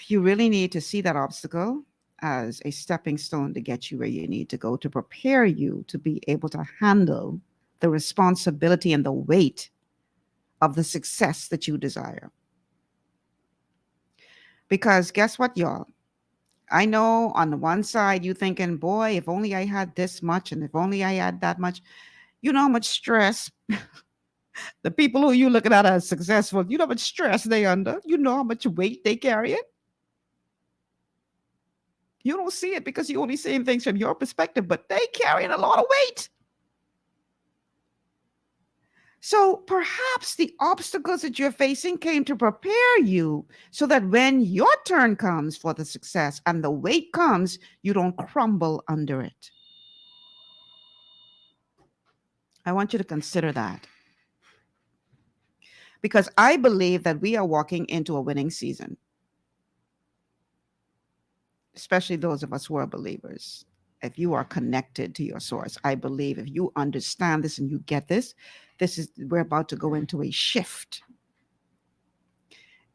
you really need to see that obstacle as a stepping stone to get you where you need to go, to prepare you to be able to handle the responsibility and the weight of the success that you desire. Because guess what, y'all? I know on the one side you're thinking, boy, if only I had this much, and if only I had that much. You know how much stress the people who you looking at as successful, you know how much stress they under. You know how much weight they carry it. You don't see it because you're only seeing things from your perspective, but they carrying a lot of weight. So perhaps the obstacles that you're facing came to prepare you so that when your turn comes for the success and the weight comes, you don't crumble under it. I want you to consider that. Because I believe that we are walking into a winning season. Especially those of us who are believers. if you are connected to your source, I believe if you understand this and you get this, we're about to go into a shift.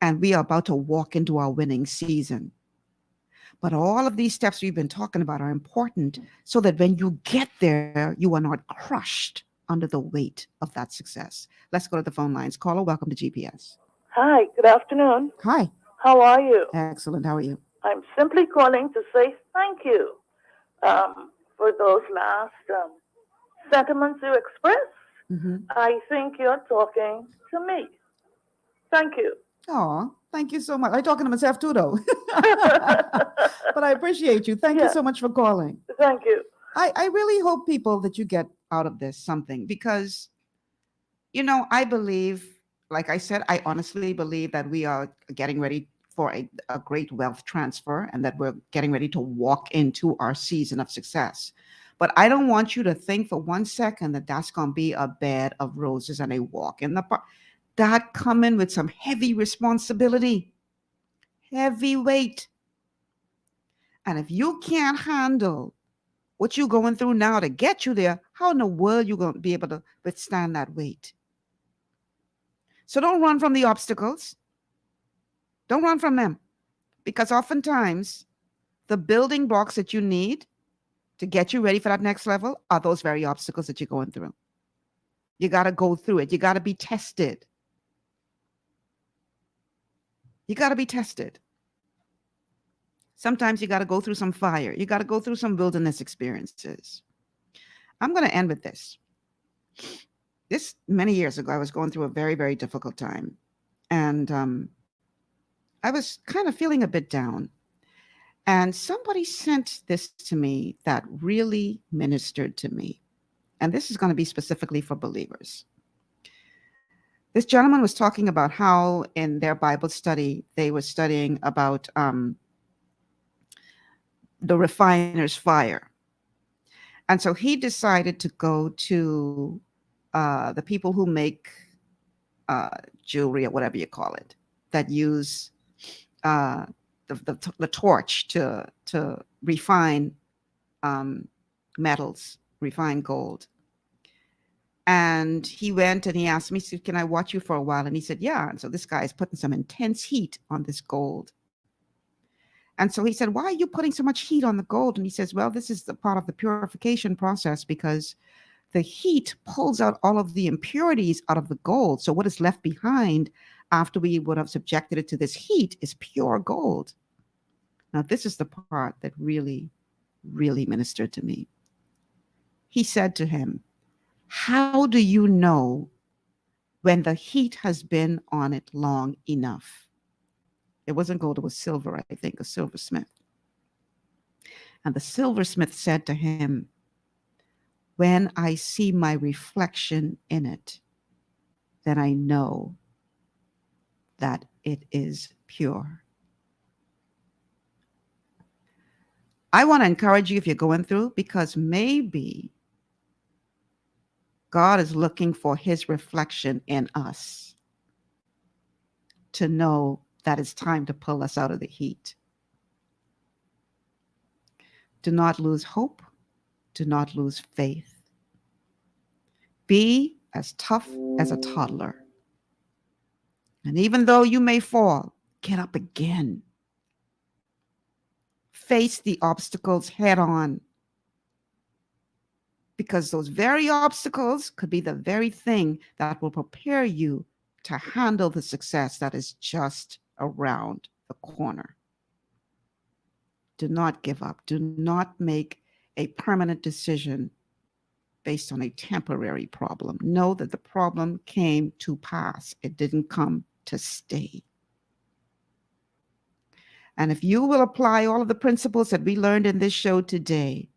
And we are about to walk into our winning season. But all of these steps we've been talking about are important so that when you get there, you are not crushed under the weight of that success. Let's go to the phone lines. Caller, welcome to GPS. Hi, good afternoon. Hi. How are you? Excellent. How are you? I'm simply calling to say thank you for those last sentiments you expressed. Mm-hmm. I think you're talking to me. Thank you. Oh, thank you so much. I'm talking to myself too, though. But I appreciate you. Thank you so much for calling. Thank you. I really hope people that you get out of this something because, I believe, like I said, I honestly believe that we are getting ready for a great wealth transfer and that we're getting ready to walk into our season of success. But I don't want you to think for 1 second that that's going to be a bed of roses and a walk in the park. That coming with some heavy responsibility, heavy weight. And if you can't handle what you're going through now to get you there, how in the world you going to be able to withstand that weight? So don't run from the obstacles. Don't run from them. Because oftentimes, the building blocks that you need to get you ready for that next level are those very obstacles that you're going through. You got to go through it. You got to be tested. You got to be tested. Sometimes you got to go through some fire. You got to go through some wilderness experiences. I'm going to end with this. This many years ago, I was going through a very, very difficult time. And I was kind of feeling a bit down. And somebody sent this to me that really ministered to me. And this is going to be specifically for believers. This gentleman was talking about how in their Bible study, they were studying about the refiner's fire. And so he decided to go to the people who make jewelry or whatever you call it, that use the torch to refine metals, refine gold. And he went and he asked me, said, can I watch you for a while? And he said, yeah. And so this guy is putting some intense heat on this gold. And so he said, why are you putting so much heat on the gold? And he says, well, this is the part of the purification process because the heat pulls out all of the impurities out of the gold. So what is left behind after we would have subjected it to this heat is pure gold. Now, this is the part that really, really ministered to me. He said to him, how do you know when the heat has been on it long enough? It wasn't gold, it was silver, I think, a silversmith. And the silversmith said to him, when I see my reflection in it, then I know that it is pure. I want to encourage you if you're going through, because maybe God is looking for his reflection in us to know that it's time to pull us out of the heat. Do not lose hope. Do not lose faith. Be as tough as a toddler. And even though you may fall, get up again. Face the obstacles head on. Because those very obstacles could be the very thing that will prepare you to handle the success that is just around the corner. Do not give up. Do not make a permanent decision based on a temporary problem. Know that the problem came to pass. It didn't come to stay. And if you will apply all of the principles that we learned in this show today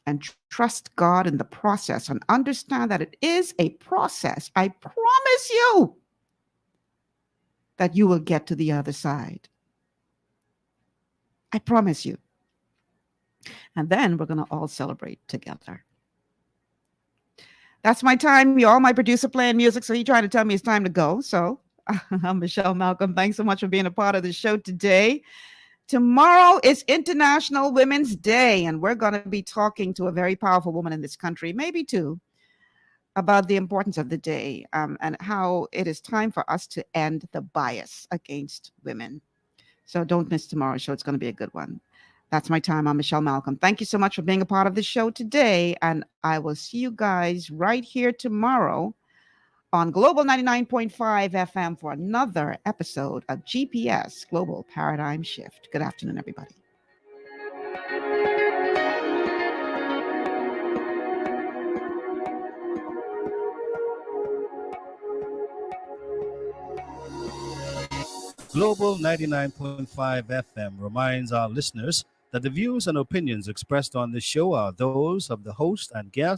and trust God in the process and understand that it is a process, I promise you that you will get to the other side. I promise you. And then we're going to all celebrate together. That's my time. Y'all, my producer playing music, so he's trying to tell me it's time to go. So I'm Michelle Malcolm. Thanks so much for being a part of the show today. Tomorrow is International Women's Day, and we're going to be talking to a very powerful woman in this country, maybe two, about the importance of the day and how it is time for us to end the bias against women. So don't miss tomorrow's show. It's going to be a good one. That's my time. I'm Michelle Malcolm. Thank you so much for being a part of the show today, and I will see you guys right here tomorrow on Global 99.5 FM for another episode of GPS Global Paradigm Shift. Good afternoon, everybody. Global 99.5 FM reminds our listeners that the views and opinions expressed on this show are those of the host and guests